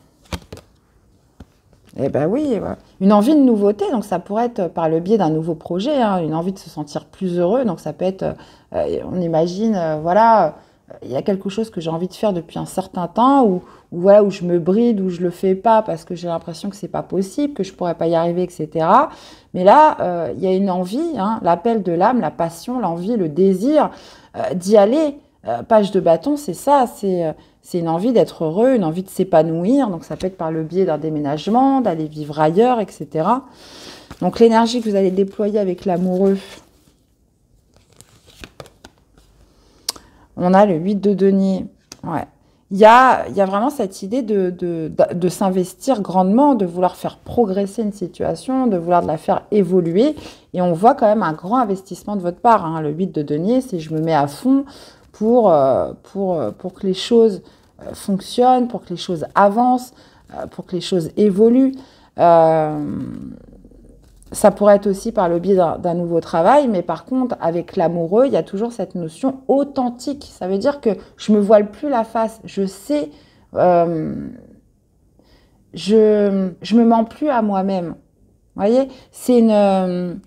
Eh bien oui, une envie de nouveauté, donc ça pourrait être par le biais d'un nouveau projet, une envie de se sentir plus heureux, donc ça peut être, on imagine, voilà, il y a quelque chose que j'ai envie de faire depuis un certain temps, ou voilà, où je me bride, où je le fais pas parce que j'ai l'impression que c'est pas possible, que je pourrais pas y arriver, etc. Mais là, il y a une envie, l'appel de l'âme, la passion, l'envie, le désir d'y aller. Page de bâton, c'est ça, c'est une envie d'être heureux, une envie de s'épanouir. Donc, ça peut être par le biais d'un déménagement, d'aller vivre ailleurs, etc. Donc, l'énergie que vous allez déployer avec l'amoureux. On a le 8 de denier. Ouais. Il y a vraiment cette idée de s'investir grandement, de vouloir faire progresser une situation, de vouloir la faire évoluer. Et on voit quand même un grand investissement de votre part. Le 8 de denier, c'est je me mets à fond pour que les choses fonctionnent, pour que les choses avancent, pour que les choses évoluent. Ça pourrait être aussi par le biais d'un nouveau travail, mais par contre, avec l'amoureux, il y a toujours cette notion authentique. Ça veut dire que je ne me voile plus la face. Je sais, je me mens plus à moi-même. Vous voyez, c'est une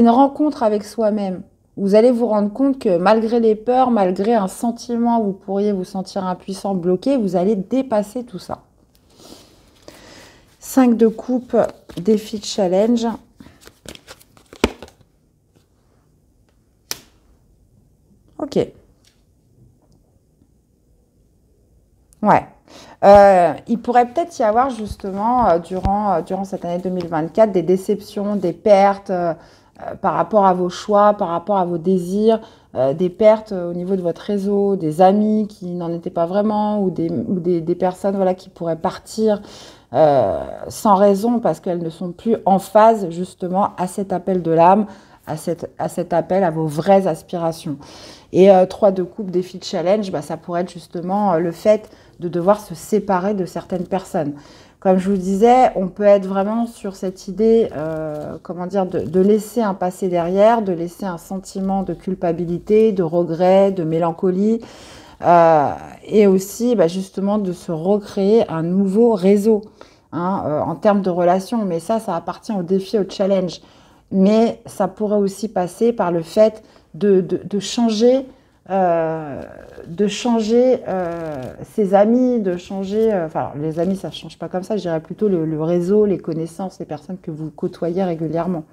rencontre avec soi-même. Vous allez vous rendre compte que malgré les peurs, malgré un sentiment où vous pourriez vous sentir impuissant, bloqué, vous allez dépasser tout ça. 5 de coupe, défi de challenge. Ok. Ouais. Il pourrait peut-être y avoir justement, durant cette année 2024, des déceptions, des pertes, par rapport à vos choix, par rapport à vos désirs, des pertes au niveau de votre réseau, des amis qui n'en étaient pas vraiment, ou des personnes voilà, qui pourraient partir sans raison parce qu'elles ne sont plus en phase justement à cet appel de l'âme, à cet appel à vos vraies aspirations. Et 3 de coupe, défi de challenge, bah, ça pourrait être justement le fait de devoir se séparer de certaines personnes. Comme je vous disais, on peut être vraiment sur cette idée, comment dire, de laisser un passé derrière, de laisser un sentiment de culpabilité, de regret, de mélancolie, et aussi bah, justement de se recréer un nouveau réseau hein, en termes de relations. Mais ça appartient au défi, au challenge. Mais ça pourrait aussi passer par le fait de changer ses amis, de changer... enfin, les amis, ça ne change pas comme ça. Je dirais plutôt le réseau, les connaissances, les personnes que vous côtoyez régulièrement.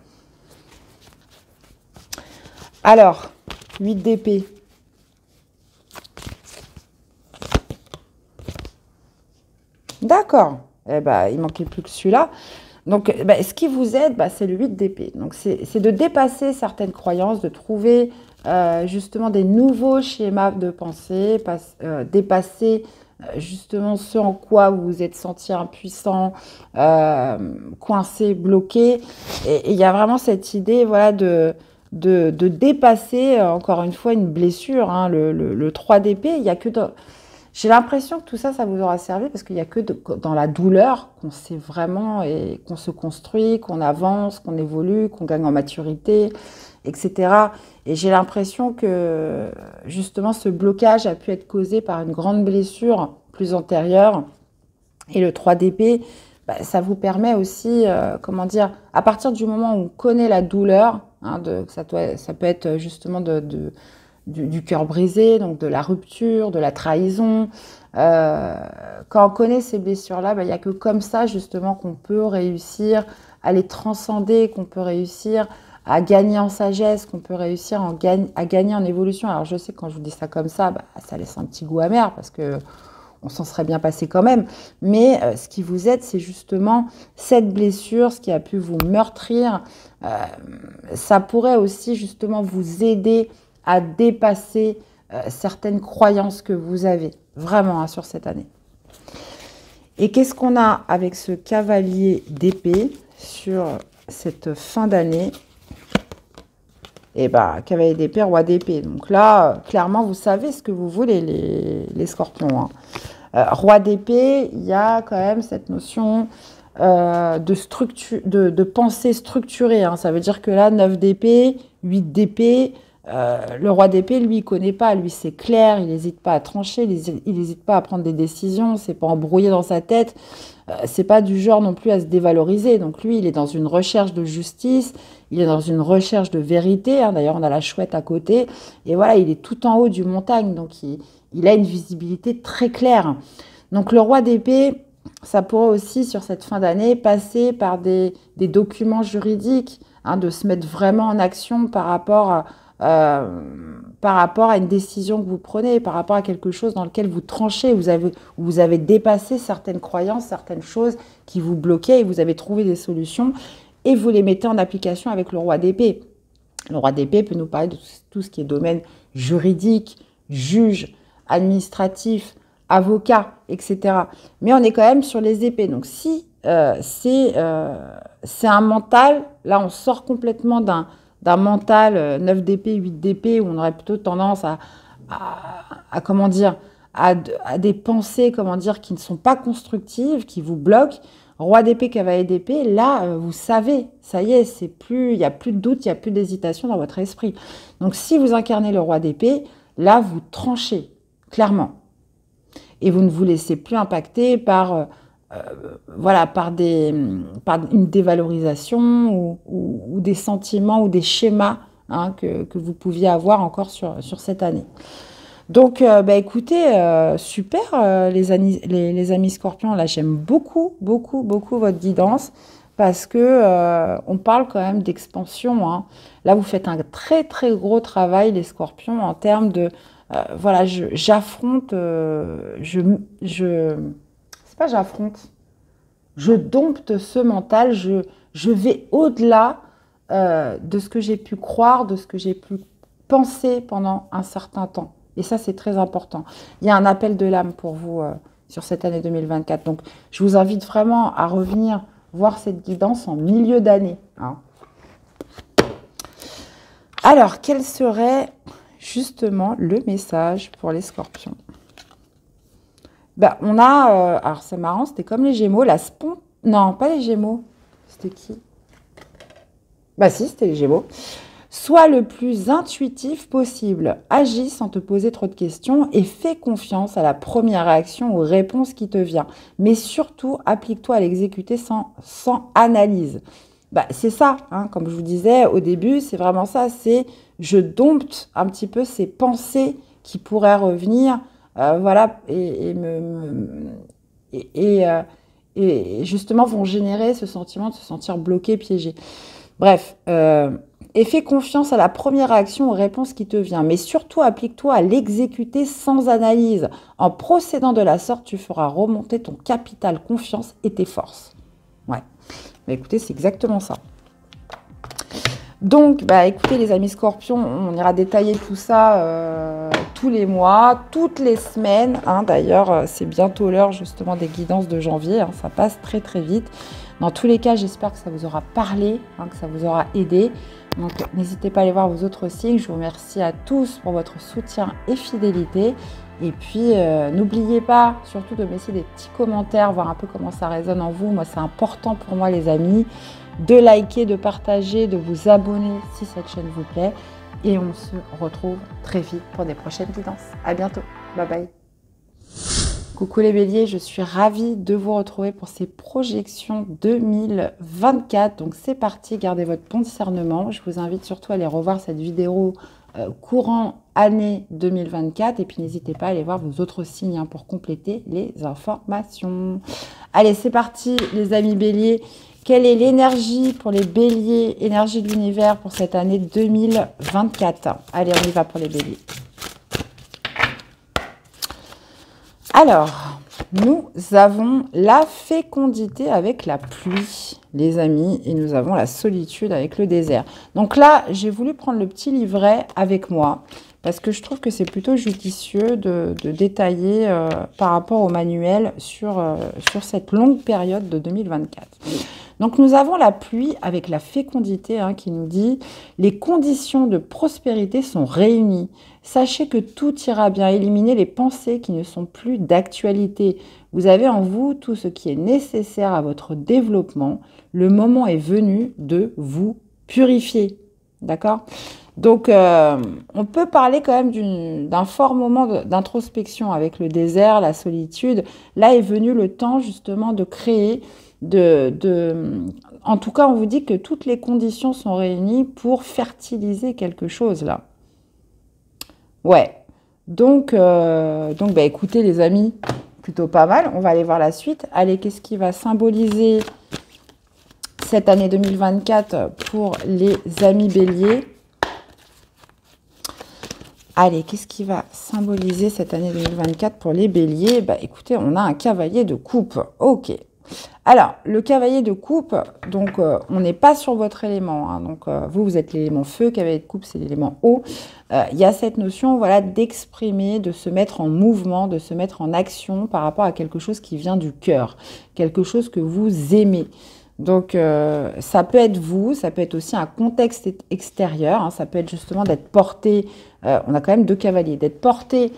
Alors, 8 d'épée. D'accord. Eh ben, il manquait plus que celui-là. Donc, bah, ce qui vous aide, bah, c'est le 8 d'épée. Donc, c'est de dépasser certaines croyances, de trouver justement des nouveaux schémas de pensée, dépasser justement ce en quoi vous vous êtes senti impuissant, coincé, bloqué. Et il y a vraiment cette idée voilà, de dépasser, encore une fois, une blessure. Hein, le 3 d'épée, il n'y a que... J'ai l'impression que tout ça, ça vous aura servi parce qu'il n'y a que dans la douleur qu'on sait vraiment et qu'on se construit, qu'on avance, qu'on évolue, qu'on gagne en maturité, etc. Et j'ai l'impression que justement ce blocage a pu être causé par une grande blessure plus antérieure. Et le 3 d'épée, bah, ça vous permet aussi, comment dire, à partir du moment où on connaît la douleur, hein, ça peut être justement du cœur brisé, donc de la rupture, de la trahison. Quand on connaît ces blessures-là, il n'y a que comme ça, justement, qu'on peut réussir à les transcender, qu'on peut réussir à gagner en sagesse, qu'on peut réussir à gagner en évolution. Alors, je sais que quand je vous dis ça comme ça, ça laisse un petit goût amer parce que on s'en serait bien passé quand même. Mais ce qui vous aide, c'est justement cette blessure, ce qui a pu vous meurtrir. Ça pourrait aussi justement vous aider à dépasser certaines croyances que vous avez, vraiment, hein, sur cette année. Et qu'est-ce qu'on a avec ce cavalier d'épée sur cette fin d'année? Eh bien, cavalier d'épée, roi d'épée. Donc là, clairement, vous savez ce que vous voulez, les scorpions. Hein. Roi d'épée, il y a quand même cette notion de pensée structurée. Hein. Ça veut dire que là, 9 d'épée, 8 d'épée, le roi d'épée, lui, il ne connaît pas. Lui, c'est clair, il n'hésite pas à trancher, il n'hésite pas à prendre des décisions, c'est pas embrouillé dans sa tête. C'est pas du genre non plus à se dévaloriser. Donc lui, il est dans une recherche de justice, il est dans une recherche de vérité. Hein. D'ailleurs, on a la chouette à côté. Et voilà, il est tout en haut du montagne. Donc il a une visibilité très claire. Donc le roi d'épée, ça pourrait aussi, sur cette fin d'année, passer par des documents juridiques, hein, de se mettre vraiment en action par rapport à une décision que vous prenez, par rapport à quelque chose dans lequel vous tranchez, vous avez dépassé certaines croyances, certaines choses qui vous bloquaient et vous avez trouvé des solutions et vous les mettez en application avec le roi d'épée. Le roi d'épée peut nous parler de tout ce qui est domaine juridique, juge, administratif, avocat, etc. Mais on est quand même sur les épées. Donc si c'est un mental, là on sort complètement d'un mental 9 d'épée, 8 d'épée, où on aurait plutôt tendance comment dire, à des pensées, comment dire, qui ne sont pas constructives, qui vous bloquent. Roi d'épée, cavalier d'épée, là, vous savez, ça y est, il n'y a plus de doute, il n'y a plus d'hésitation dans votre esprit. Donc, si vous incarnez le roi d'épée, là, vous tranchez, clairement. Et vous ne vous laissez plus impacter par une dévalorisation ou des sentiments ou des schémas hein, que vous pouviez avoir encore sur cette année. Donc, écoutez, super les amis scorpions. Là, j'aime beaucoup, beaucoup, beaucoup votre guidance parce que on parle quand même d'expansion. Hein. Là, vous faites un très, très gros travail, les scorpions, en termes de... voilà, j'affronte... c'est pas j'affronte. Je dompte ce mental. Je vais au-delà de ce que j'ai pu croire, de ce que j'ai pu penser pendant un certain temps. Et ça, c'est très important. Il y a un appel de l'âme pour vous sur cette année 2024. Donc, je vous invite vraiment à revenir voir cette guidance en milieu d'année. Hein. Alors, quel serait justement le message pour les scorpions? Ben, on a, alors c'est marrant, c'était comme les Gémeaux, non, pas les Gémeaux. C'était qui? Bah si, c'était les Gémeaux. Sois le plus intuitif possible. Agis sans te poser trop de questions et fais confiance à la première réaction ou réponse qui te vient. Mais surtout, applique-toi à l'exécuter sans analyse. Bah, c'est ça, hein, comme je vous disais au début, c'est vraiment ça. C'est je dompte un petit peu ces pensées qui pourraient revenir, voilà, et justement vont générer ce sentiment de se sentir bloqué, piégé. Bref, et fais confiance à la première réaction ou réponse qui te vient. Mais surtout, applique-toi à l'exécuter sans analyse. En procédant de la sorte, tu feras remonter ton capital confiance et tes forces. Ouais. Mais écoutez, c'est exactement ça. Donc, bah, écoutez les amis scorpions, on ira détailler tout ça tous les mois, toutes les semaines. Hein. D'ailleurs, c'est bientôt l'heure justement des guidances de janvier. Hein. Ça passe très très vite. Dans tous les cas, j'espère que ça vous aura parlé, hein, que ça vous aura aidé. Donc, n'hésitez pas à aller voir vos autres signes. Je vous remercie à tous pour votre soutien et fidélité. Et puis, n'oubliez pas surtout de me laisser des petits commentaires, voir un peu comment ça résonne en vous. Moi, c'est important pour moi, les amis, de liker, de partager, de vous abonner si cette chaîne vous plaît. Et on se retrouve très vite pour des prochaines guidances. À bientôt. Bye bye. Coucou les béliers, je suis ravie de vous retrouver pour ces projections 2024. Donc c'est parti, gardez votre bon discernement. Je vous invite surtout à aller revoir cette vidéo courant année 2024. Et puis n'hésitez pas à aller voir vos autres signes hein, pour compléter les informations. Allez, c'est parti les amis béliers. Quelle est l'énergie pour les béliers, énergie de l'univers pour cette année 2024? Allez, on y va pour les béliers. Alors, nous avons la fécondité avec la pluie, les amis, et nous avons la solitude avec le désert. Donc là, j'ai voulu prendre le petit livret avec moi, parce que je trouve que c'est plutôt judicieux de détailler par rapport au manuel sur cette longue période de 2024. Donc nous avons la pluie avec la fécondité hein, qui nous dit « Les conditions de prospérité sont réunies. Sachez que tout ira bien. Éliminez les pensées qui ne sont plus d'actualité. Vous avez en vous tout ce qui est nécessaire à votre développement. Le moment est venu de vous purifier. » D'accord ? Donc, on peut parler quand même d'un fort moment d'introspection avec le désert, la solitude. Là est venu le temps justement de créer, en tout cas, on vous dit que toutes les conditions sont réunies pour fertiliser quelque chose là. Ouais. Donc bah, écoutez les amis, plutôt pas mal. On va aller voir la suite. Allez, qu'est-ce qui va symboliser cette année 2024 pour les amis béliers? Allez, qu'est-ce qui va symboliser cette année 2024 pour les béliers? Bah, écoutez, on a un cavalier de coupe. Ok. Alors, le cavalier de coupe, donc on n'est pas sur votre élément. Hein, donc, vous êtes l'élément feu, cavalier de coupe, c'est l'élément eau. Il y a cette notion voilà, d'exprimer, de se mettre en mouvement, de se mettre en action par rapport à quelque chose qui vient du cœur, quelque chose que vous aimez. Donc, ça peut être vous, ça peut être aussi un contexte extérieur, hein, ça peut être justement d'être porté, on a quand même deux cavaliers, d'être porté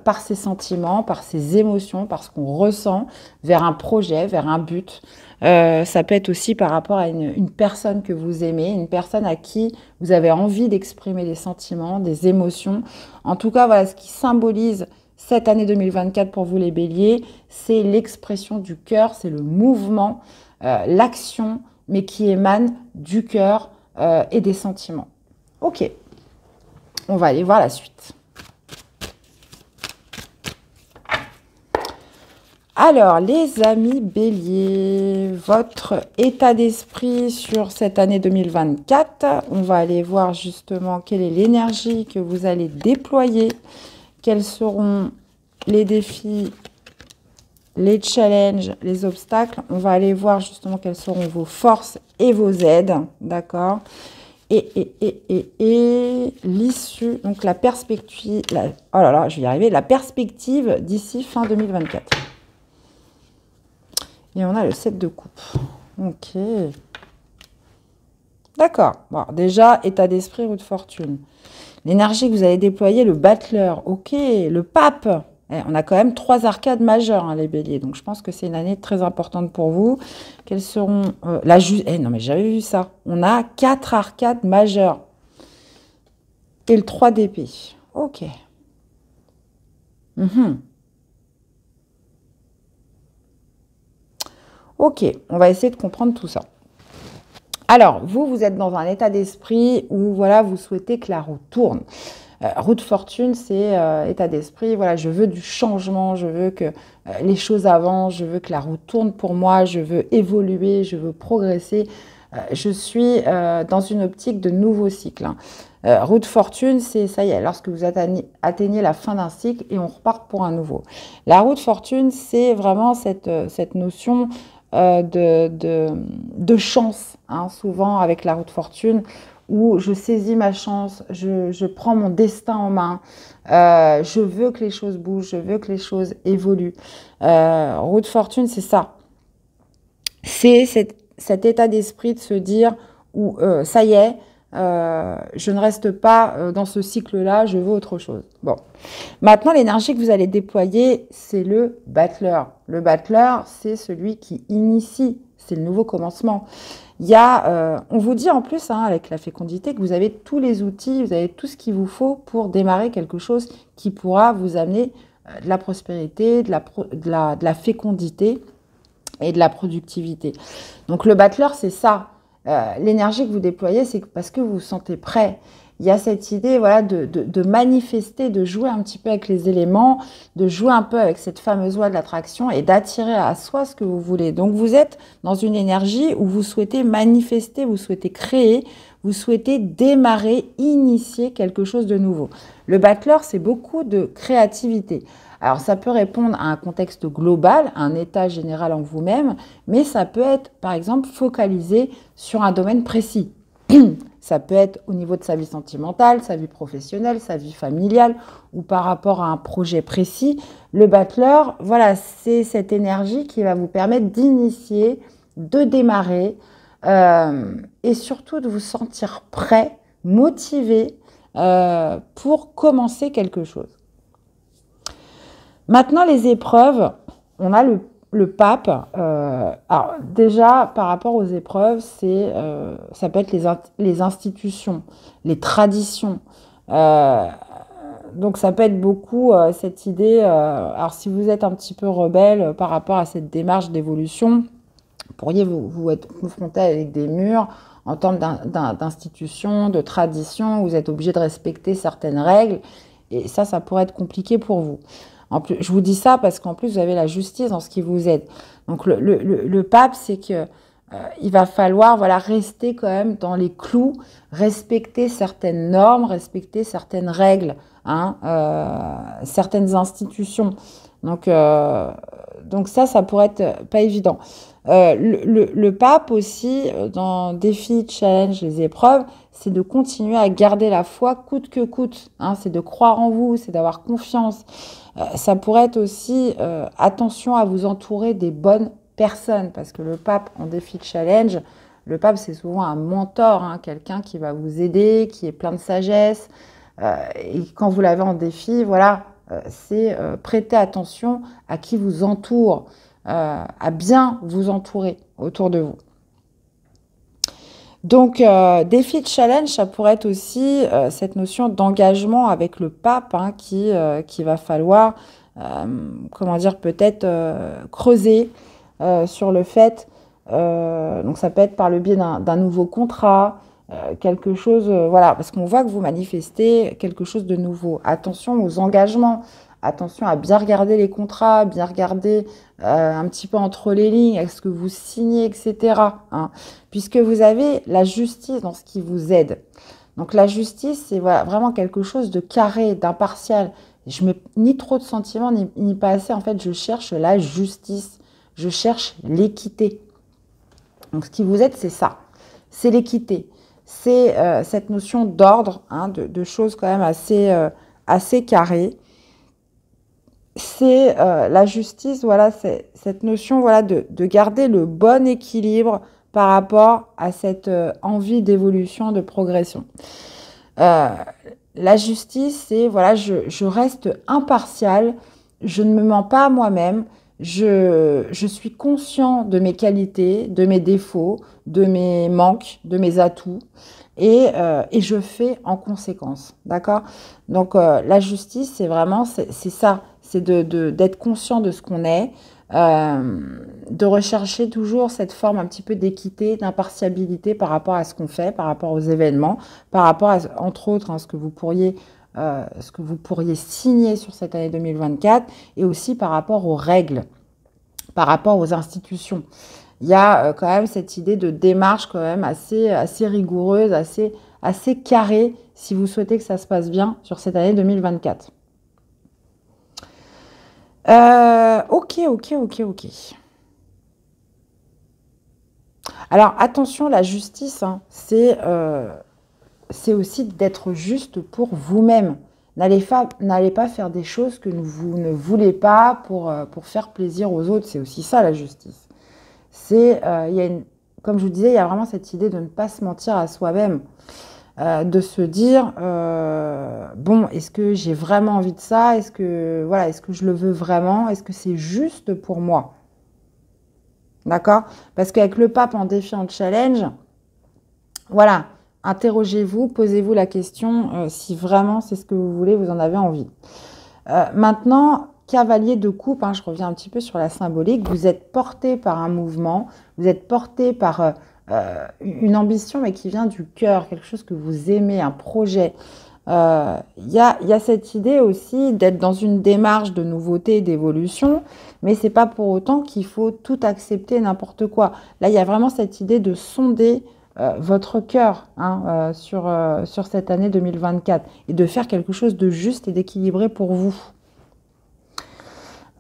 par ses sentiments, par ses émotions, par ce qu'on ressent, vers un projet, vers un but. Ça peut être aussi par rapport à une personne que vous aimez, une personne à qui vous avez envie d'exprimer des sentiments, des émotions. En tout cas, voilà ce qui symbolise cette année 2024 pour vous les béliers, c'est l'expression du cœur, c'est le mouvement, l'action, mais qui émane du cœur et des sentiments. Ok, on va aller voir la suite. Alors, les amis béliers, votre état d'esprit sur cette année 2024, on va aller voir justement quelle est l'énergie que vous allez déployer, quels seront les défis les challenges, les obstacles. On va aller voir justement quelles seront vos forces et vos aides, d'accord? Et l'issue, donc la perspective, oh là là, je vais y arriver, la perspective d'ici fin 2024. Et on a le 7 de coupe. Ok. D'accord. Bon, déjà, état d'esprit, roue de fortune. L'énergie que vous allez déployer, le battleur. Ok. Le pape. On a quand même 3 arcades majeures, hein, les béliers. Donc, je pense que c'est une année très importante pour vous. Quelles seront... non, mais j'avais vu ça. On a 4 arcades majeures. Et le 3 d'épée. Ok. Ok, on va essayer de comprendre tout ça. Alors, vous êtes dans un état d'esprit où, voilà, vous souhaitez que la roue tourne. Roue de fortune, c'est état d'esprit, voilà, je veux du changement, je veux que les choses avancent, je veux que la roue tourne pour moi, je veux évoluer, je veux progresser. Je suis dans une optique de nouveau cycle. Hein. Roue de fortune, c'est, ça y est, lorsque vous atteignez la fin d'un cycle et on repart pour un nouveau. La roue de fortune, c'est vraiment cette notion de chance, hein, souvent avec la roue de fortune, où je saisis ma chance, je prends mon destin en main, je veux que les choses bougent, je veux que les choses évoluent. Roue de fortune, c'est ça. C'est cet état d'esprit de se dire, où ça y est, je ne reste pas dans ce cycle-là, je veux autre chose. Bon. Maintenant, l'énergie que vous allez déployer, c'est le battleur. Le battleur, c'est celui qui initie, c'est le nouveau commencement. Il y a, on vous dit en plus, hein, avec la fécondité, que vous avez tous les outils, vous avez tout ce qu'il vous faut pour démarrer quelque chose qui pourra vous amener de la prospérité, de la fécondité et de la productivité. Donc le battleur, c'est ça. L'énergie que vous déployez, c'est parce que vous vous sentez prêt. Il y a cette idée, voilà, de manifester, de jouer un petit peu avec les éléments, de jouer un peu avec cette fameuse loi de l'attraction et d'attirer à soi ce que vous voulez. Donc, vous êtes dans une énergie où vous souhaitez manifester, vous souhaitez créer, vous souhaitez démarrer, initier quelque chose de nouveau. Le battleur, c'est beaucoup de créativité. Alors, ça peut répondre à un contexte global, à un état général en vous-même, mais ça peut être, par exemple, focalisé sur un domaine précis. Ça peut être au niveau de sa vie sentimentale, sa vie professionnelle, sa vie familiale ou par rapport à un projet précis. Le battleur, voilà, c'est cette énergie qui va vous permettre d'initier, de démarrer et surtout de vous sentir prêt, motivé pour commencer quelque chose. Maintenant, les épreuves, on a le pape. Alors déjà, par rapport aux épreuves, ça peut être les institutions, les traditions. Donc ça peut être beaucoup cette idée. Alors si vous êtes un petit peu rebelle par rapport à cette démarche d'évolution, vous pourriez vous être confronté avec des murs en termes d'institutions, de traditions. Vous êtes obligé de respecter certaines règles. Et ça pourrait être compliqué pour vous. En plus, je vous dis ça parce qu'en plus, vous avez la justice dans ce qui vous aide. Donc, le pape, c'est que il va falloir, voilà, rester quand même dans les clous, respecter certaines normes, respecter certaines règles, hein, certaines institutions. Donc ça pourrait être pas évident. Le pape aussi, dans défis, challenge, les épreuves, c'est de continuer à garder la foi coûte que coûte. Hein, c'est de croire en vous, c'est d'avoir confiance. Ça pourrait être aussi attention à vous entourer des bonnes personnes, parce que le pape en défi de challenge, le pape c'est souvent un mentor, hein, quelqu'un qui va vous aider, qui est plein de sagesse. Et quand vous l'avez en défi, voilà, c'est prêter attention à qui vous entoure, à bien vous entourer autour de vous. Donc, défi de challenge, ça pourrait être aussi cette notion d'engagement avec le pape, hein, qui va falloir, comment dire, peut-être creuser sur le fait, donc ça peut être par le biais d'un nouveau contrat, quelque chose, voilà, parce qu'on voit que vous manifestez quelque chose de nouveau. Attention aux engagements, attention à bien regarder les contrats, bien regarder un petit peu entre les lignes, est-ce que vous signez, etc. Hein, puisque vous avez la justice dans ce qui vous aide. Donc la justice, c'est voilà, vraiment quelque chose de carré, d'impartial. Je mets ni trop de sentiments, ni pas assez. En fait, je cherche la justice. Je cherche l'équité. Donc, ce qui vous aide, c'est ça. C'est l'équité. C'est cette notion d'ordre, hein, de choses quand même assez carrées. C'est la justice, voilà, c'est cette notion, voilà, de garder le bon équilibre par rapport à cette envie d'évolution, de progression. La justice, c'est, voilà, je reste impartiale, je ne me mens pas à moi-même, je suis conscient de mes qualités, de mes défauts, de mes manques, de mes atouts, et je fais en conséquence, d'accord? Donc, la justice, c'est vraiment, c'est ça, c'est d'être conscient de ce qu'on est, de rechercher toujours cette forme un petit peu d'équité, d'impartialité par rapport à ce qu'on fait, par rapport aux événements, par rapport à, entre autres, hein, ce que vous pourriez signer sur cette année 2024, et aussi par rapport aux règles, par rapport aux institutions. Il y a quand même cette idée de démarche quand même assez rigoureuse, assez carrée, si vous souhaitez que ça se passe bien sur cette année 2024. Ok. Alors, attention, la justice, hein, c'est aussi d'être juste pour vous-même. N'allez pas faire des choses que vous ne voulez pas pour faire plaisir aux autres. C'est aussi ça, la justice. Comme je vous disais, il y a vraiment cette idée de ne pas se mentir à soi-même. De se dire, bon, est-ce que j'ai vraiment envie de ça? Est-ce que je le veux vraiment? Est-ce que c'est juste pour moi? D'accord? Parce qu'avec le pape en défi, en challenge, voilà, interrogez-vous, posez-vous la question si vraiment c'est ce que vous voulez, vous en avez envie. Maintenant, cavalier de coupe, hein, je reviens un petit peu sur la symbolique, vous êtes porté par un mouvement, vous êtes porté par une ambition, mais qui vient du cœur, quelque chose que vous aimez, un projet. Y a cette idée aussi d'être dans une démarche de nouveauté, d'évolution, mais c'est pas pour autant qu'il faut tout accepter, n'importe quoi. Là, il y a vraiment cette idée de sonder votre cœur, hein, sur cette année 2024 et de faire quelque chose de juste et d'équilibré pour vous.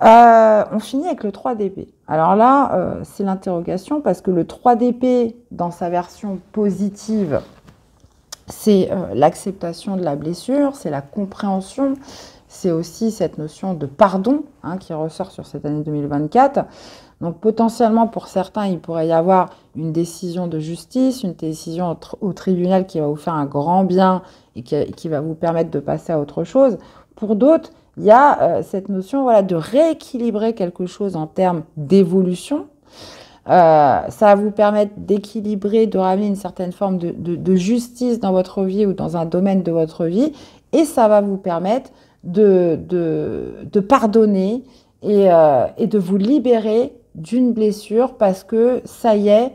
On finit avec le 3 d'épée. Alors là, c'est l'interrogation parce que le 3 d'épée, dans sa version positive, c'est l'acceptation de la blessure, c'est la compréhension, c'est aussi cette notion de pardon, hein, qui ressort sur cette année 2024. Donc potentiellement, pour certains, il pourrait y avoir une décision de justice, une décision au tribunal qui va vous faire un grand bien et qui va vous permettre de passer à autre chose. Pour d'autres, il y a cette notion, voilà, de rééquilibrer quelque chose en termes d'évolution. Ça va vous permettre d'équilibrer, de ramener une certaine forme de justice dans votre vie ou dans un domaine de votre vie. Et ça va vous permettre de pardonner et de vous libérer d'une blessure parce que ça y est,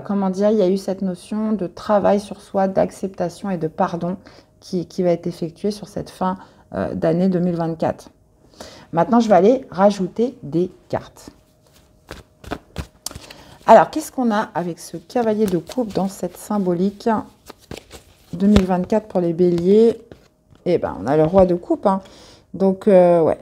comment dire, il y a eu cette notion de travail sur soi, d'acceptation et de pardon qui va être effectuée sur cette fin d'année 2024. Maintenant, je vais aller rajouter des cartes. Alors, qu'est-ce qu'on a avec ce cavalier de coupe dans cette symbolique 2024 pour les béliers? Eh bien, on a le roi de coupe. Hein. Donc, ouais.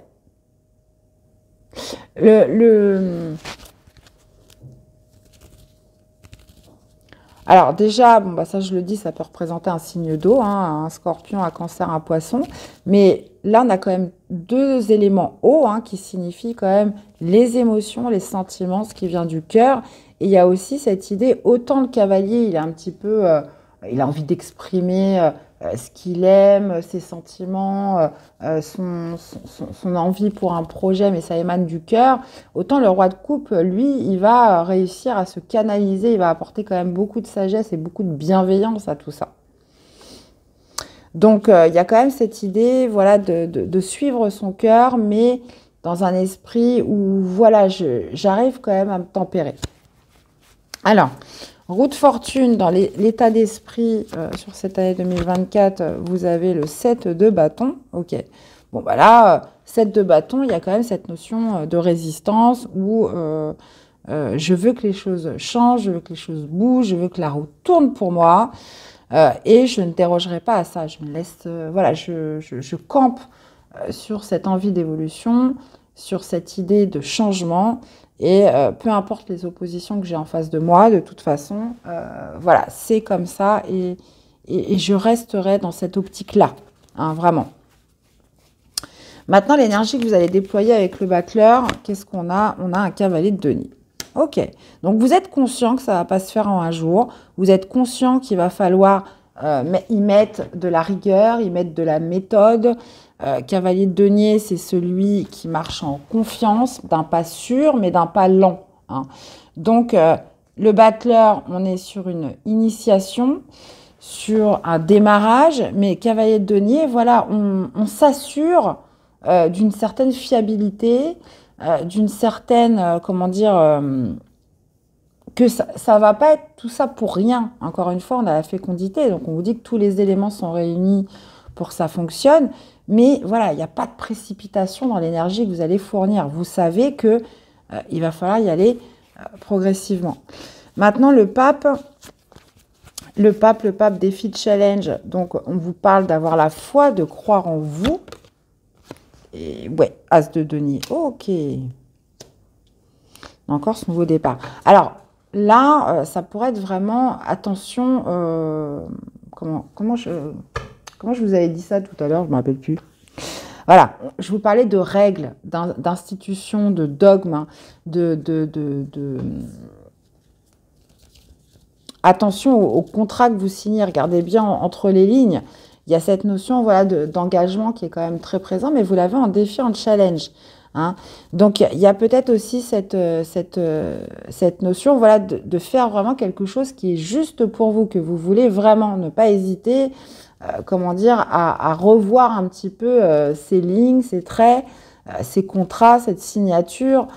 Alors déjà, bon, bah ça je le dis, ça peut représenter un signe d'eau, hein, un scorpion, un cancer, un poisson. Mais là, on a quand même deux éléments eau, hein, qui signifient quand même les émotions, les sentiments, ce qui vient du cœur. Et il y a aussi cette idée, autant le cavalier, il est un petit peu, il a envie d'exprimer ce qu'il aime, ses sentiments, son envie pour un projet, mais ça émane du cœur. Autant le roi de coupe, lui, il va réussir à se canaliser, il va apporter quand même beaucoup de sagesse et beaucoup de bienveillance à tout ça. Donc, il y a quand même cette idée, voilà, de suivre son cœur, mais dans un esprit où, voilà, j'arrive quand même à me tempérer. Alors, roue de fortune, dans l'état d'esprit sur cette année 2024, vous avez le 7 de bâton. Ok. Bon, bah là, 7 de bâton, il y a quand même cette notion de résistance où je veux que les choses changent, je veux que les choses bougent, je veux que la roue tourne pour moi. Et je ne dérogerai pas à ça. Je me laisse, voilà, je campe sur cette envie d'évolution, sur cette idée de changement. Et peu importe les oppositions que j'ai en face de moi, de toute façon, voilà, c'est comme ça et je resterai dans cette optique-là, hein, vraiment. Maintenant, l'énergie que vous allez déployer avec le battleur, qu'est-ce qu'on a? On a un cavalier de denier. Ok, donc vous êtes conscient que ça ne va pas se faire en un jour. Vous êtes conscient qu'il va falloir y mettre de la rigueur, y mettre de la méthode. Cavalier de denier, c'est celui qui marche en confiance, d'un pas sûr, mais d'un pas lent, hein. Donc, le battleur, on est sur une initiation, sur un démarrage, mais cavalier de denier, voilà, on s'assure d'une certaine fiabilité, d'une certaine, comment dire, que ça va pas être tout ça pour rien. Encore une fois, on a la fécondité, donc on vous dit que tous les éléments sont réunis pour que ça fonctionne, mais voilà, il n'y a pas de précipitation dans l'énergie que vous allez fournir. Vous savez que il va falloir y aller progressivement. Maintenant, le pape défi de challenge, donc on vous parle d'avoir la foi, de croire en vous. Et ouais, As de denier. Ok. Encore ce nouveau départ. Alors là, ça pourrait être vraiment, attention, comment je vous avais dit ça tout à l'heure, je ne me rappelle plus. Voilà, je vous parlais de règles, d'institutions, de dogmes, hein, attention au contrat que vous signez, regardez bien entre les lignes. Il y a cette notion, voilà, d'engagement qui est quand même très présent, mais vous l'avez en défi, en challenge, hein. Donc, il y a peut-être aussi cette notion, voilà, de faire vraiment quelque chose qui est juste pour vous, que vous voulez vraiment, ne pas hésiter, comment dire, à revoir un petit peu ces lignes, ces traits, ces contrats, cette signature,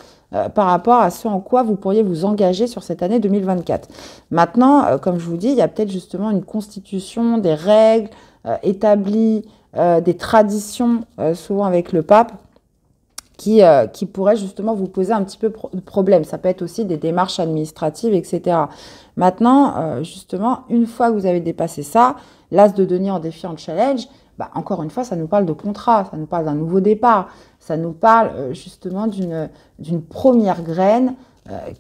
par rapport à ce en quoi vous pourriez vous engager sur cette année 2024. Maintenant, comme je vous dis, il y a peut-être justement une constitution, des règles établies, des traditions, souvent avec le pape, qui pourraient justement vous poser un petit peu de problème. Ça peut être aussi des démarches administratives, etc. Maintenant, justement, une fois que vous avez dépassé ça, l'As de denier en défi, en challenge, bah, encore une fois, ça nous parle de contrat, ça nous parle d'un nouveau départ, ça nous parle justement d'une première graine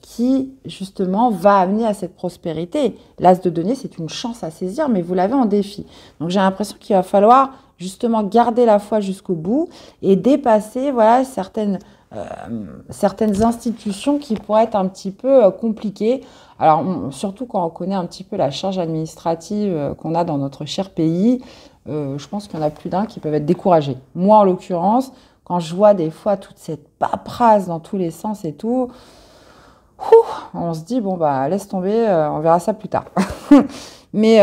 qui, justement, va amener à cette prospérité. L'As de denier, c'est une chance à saisir, mais vous l'avez en défi. Donc, j'ai l'impression qu'il va falloir justement garder la foi jusqu'au bout et dépasser, voilà, certaines institutions qui pourraient être un petit peu compliquées. Alors, surtout quand on connaît un petit peu la charge administrative qu'on a dans notre cher pays, je pense qu'il y en a plus d'un qui peuvent être découragés. Moi, en l'occurrence, quand je vois des fois toute cette paperasse dans tous les sens et tout, on se dit, bon, bah, laisse tomber, on verra ça plus tard. Mais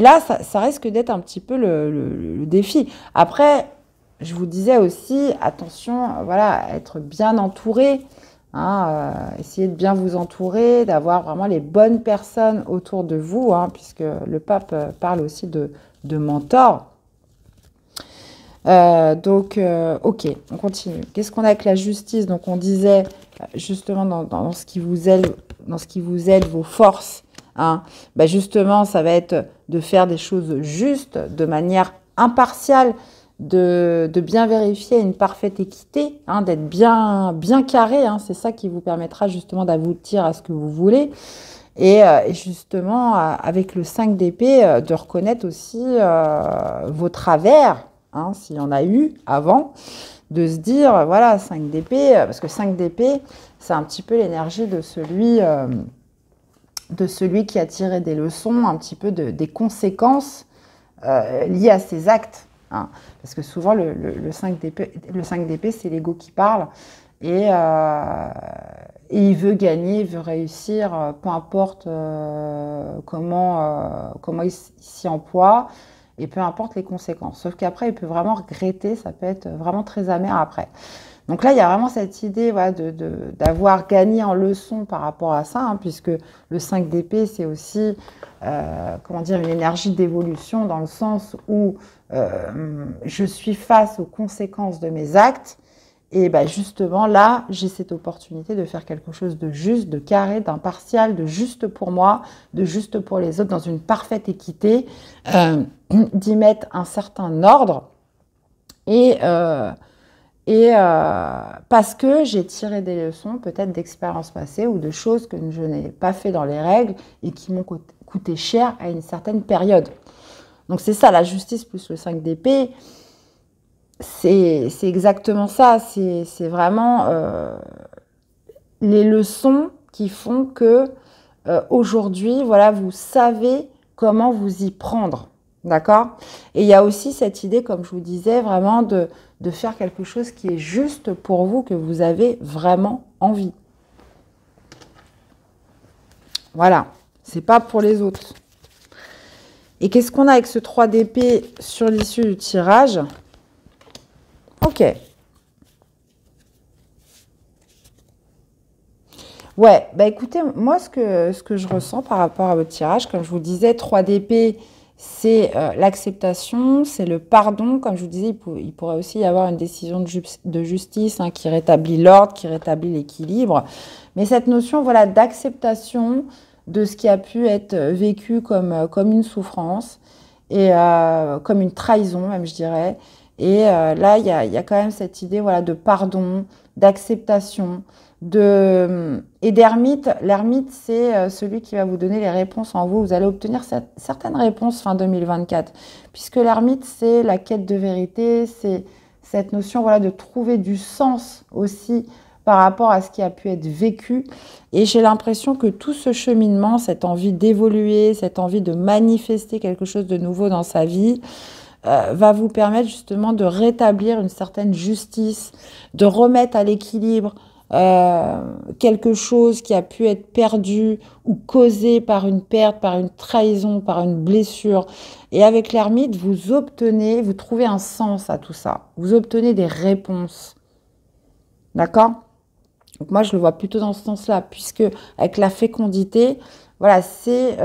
là, ça risque d'être un petit peu le défi. Après, je vous disais aussi, attention, voilà, être bien entouré, hein, essayez de bien vous entourer, d'avoir vraiment les bonnes personnes autour de vous, hein, puisque le pape parle aussi de mentor. Donc, ok, on continue. Qu'est-ce qu'on a avec la justice? Donc, on disait justement dans ce qui vous aide, vos forces, hein, bah justement, ça va être de faire des choses justes, de manière impartiale, de bien vérifier une parfaite équité, hein, d'être bien carré, hein, c'est ça qui vous permettra justement d'aboutir à ce que vous voulez. Et justement, avec le 5 d'épée, de reconnaître aussi vos travers, hein, s'il y en a eu avant, de se dire, voilà, 5 d'épée, parce que 5 d'épée, c'est un petit peu l'énergie de celui qui a tiré des leçons, un petit peu des conséquences liées à ses actes, hein. Parce que souvent, le 5 d'épée, c'est l'ego qui parle, et il veut gagner, il veut réussir, peu importe comment il s'y emploie, et peu importe les conséquences. Sauf qu'après, il peut vraiment regretter, ça peut être vraiment très amer après. Donc là, il y a vraiment cette idée, voilà, d'avoir gagné en leçon par rapport à ça, hein, puisque le 5 d'épée, c'est aussi comment dire, une énergie d'évolution dans le sens où je suis face aux conséquences de mes actes. Et ben justement, là, j'ai cette opportunité de faire quelque chose de juste, de carré, d'impartial, de juste pour moi, de juste pour les autres, dans une parfaite équité, d'y mettre un certain ordre. Parce que j'ai tiré des leçons peut-être d'expériences passées ou de choses que je n'ai pas fait dans les règles et qui m'ont coûté cher à une certaine période. Donc c'est ça, la justice plus le 5 d'épée, c'est exactement ça. C'est vraiment les leçons qui font que aujourd'hui, voilà, vous savez comment vous y prendre. D'accord? Et il y a aussi cette idée, comme je vous disais, vraiment de faire quelque chose qui est juste pour vous, que vous avez vraiment envie. Voilà. C'est pas pour les autres. Et qu'est-ce qu'on a avec ce 3 d'épée sur l'issue du tirage? Ok. Ouais, bah écoutez, moi, ce que je ressens par rapport à votre tirage, comme je vous disais, 3 d'épée, c'est l'acceptation, c'est le pardon. Comme je vous disais, il pourrait aussi y avoir une décision de justice hein, qui rétablit l'ordre, qui rétablit l'équilibre. Mais cette notion voilà, d'acceptation de ce qui a pu être vécu comme une souffrance et comme une trahison, même je dirais. Et là, il y a quand même cette idée voilà, de pardon, d'acceptation, et d'ermite. L'ermite, c'est celui qui va vous donner les réponses en vous. Vous allez obtenir certaines réponses fin 2024. Puisque l'ermite, c'est la quête de vérité, c'est cette notion voilà, de trouver du sens aussi par rapport à ce qui a pu être vécu. Et j'ai l'impression que tout ce cheminement, cette envie d'évoluer, cette envie de manifester quelque chose de nouveau dans sa vie, va vous permettre justement de rétablir une certaine justice, de remettre à l'équilibre quelque chose qui a pu être perdu ou causé par une perte, par une trahison, par une blessure. Et avec l'ermite, vous trouvez un sens à tout ça. Vous obtenez des réponses. D'accord? Donc moi, je le vois plutôt dans ce sens-là, puisque avec la fécondité, voilà, c'est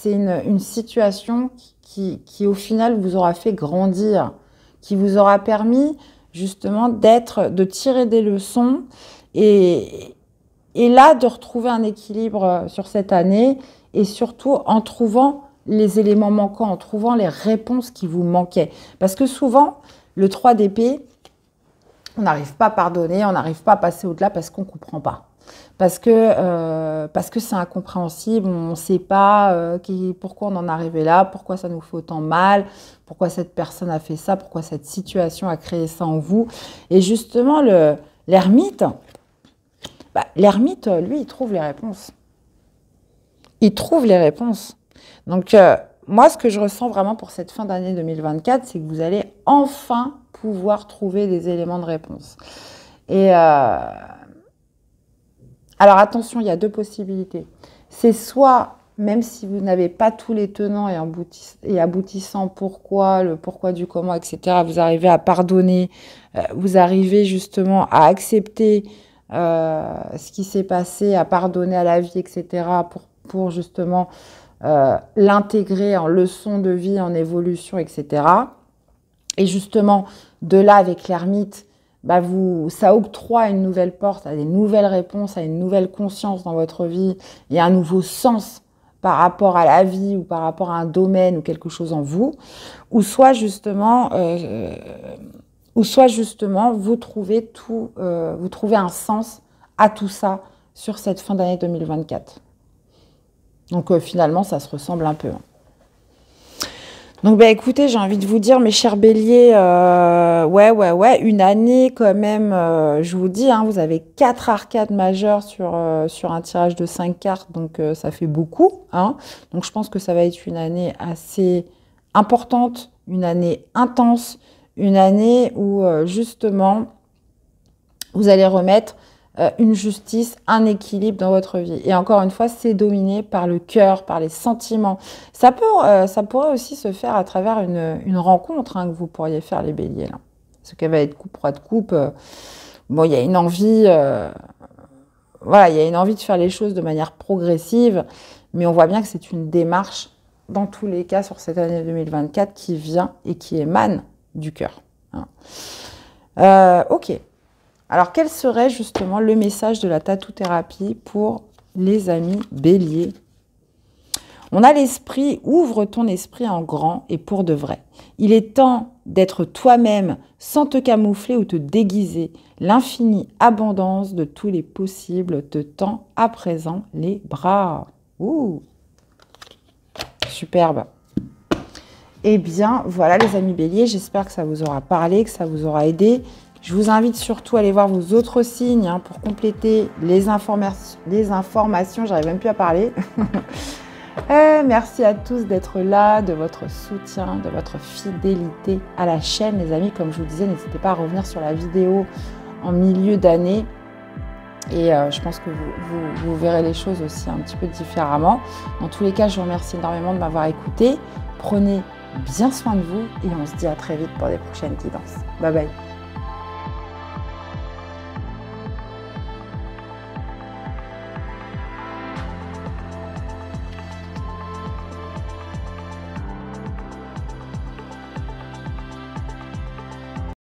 une situation qui, au final, vous aura fait grandir, qui vous aura permis justement de tirer des leçons et là, de retrouver un équilibre sur cette année et surtout en trouvant les éléments manquants, en trouvant les réponses qui vous manquaient. Parce que souvent, le 3 d'épée, on n'arrive pas à pardonner, on n'arrive pas à passer au-delà parce qu'on ne comprend pas. Parce que c'est incompréhensible, on ne sait pas pourquoi on en est arrivé là, pourquoi ça nous fait autant mal, pourquoi cette personne a fait ça, pourquoi cette situation a créé ça en vous. Et justement, l'ermite, l'ermite, lui, il trouve les réponses. Il trouve les réponses. Donc, moi, ce que je ressens vraiment pour cette fin d'année 2024, c'est que vous allez enfin pouvoir trouver des éléments de réponse. Et alors, attention, il y a deux possibilités. C'est soit, même si vous n'avez pas tous les tenants et aboutissants, pourquoi, le pourquoi du comment, etc., vous arrivez à pardonner, vous arrivez justement à accepter ce qui s'est passé, à pardonner à la vie, etc., pour justement l'intégrer en leçon de vie, en évolution, etc. Et justement, de là, avec l'ermite, ça octroie une nouvelle porte, à des nouvelles réponses, à une nouvelle conscience dans votre vie et un nouveau sens par rapport à la vie ou par rapport à un domaine ou quelque chose en vous, ou soit justement, vous trouvez un sens à tout ça sur cette fin d'année 2024. Donc finalement, ça se ressemble un peu. Donc, écoutez, j'ai envie de vous dire, mes chers béliers, ouais, une année quand même, je vous dis, hein, vous avez 4 arcades majeures sur un tirage de 5 cartes, donc ça fait beaucoup. Hein. Donc, je pense que ça va être une année assez importante, une année intense, une année où, justement, vous allez remettre une justice, un équilibre dans votre vie. Et encore une fois, c'est dominé par le cœur, par les sentiments. Ça pourrait aussi se faire à travers une rencontre hein, que vous pourriez faire, les béliers. Là. Ce qu'elle va être coupe, roi de coupe. Bon, il y a une envie... voilà, il y a une envie de faire les choses de manière progressive, mais on voit bien que c'est une démarche, dans tous les cas, sur cette année 2024, qui vient et qui émane du cœur. Hein. Ok. Alors, quel serait justement le message de la tattoo-thérapie pour les amis béliers? On a l'esprit, ouvre ton esprit en grand et pour de vrai. Il est temps d'être toi-même sans te camoufler ou te déguiser. L'infinie abondance de tous les possibles te tend à présent les bras. Ouh, superbe. Eh bien, voilà les amis béliers, j'espère que ça vous aura parlé, que ça vous aura aidé. Je vous invite surtout à aller voir vos autres signes hein, pour compléter les informations. J'arrive même plus à parler. Merci à tous d'être là, de votre soutien, de votre fidélité à la chaîne, les amis. Comme je vous disais, n'hésitez pas à revenir sur la vidéo en milieu d'année. Et je pense que vous verrez les choses aussi un petit peu différemment. Dans tous les cas, je vous remercie énormément de m'avoir écouté. Prenez bien soin de vous et on se dit à très vite pour des prochaines guidances. Bye bye.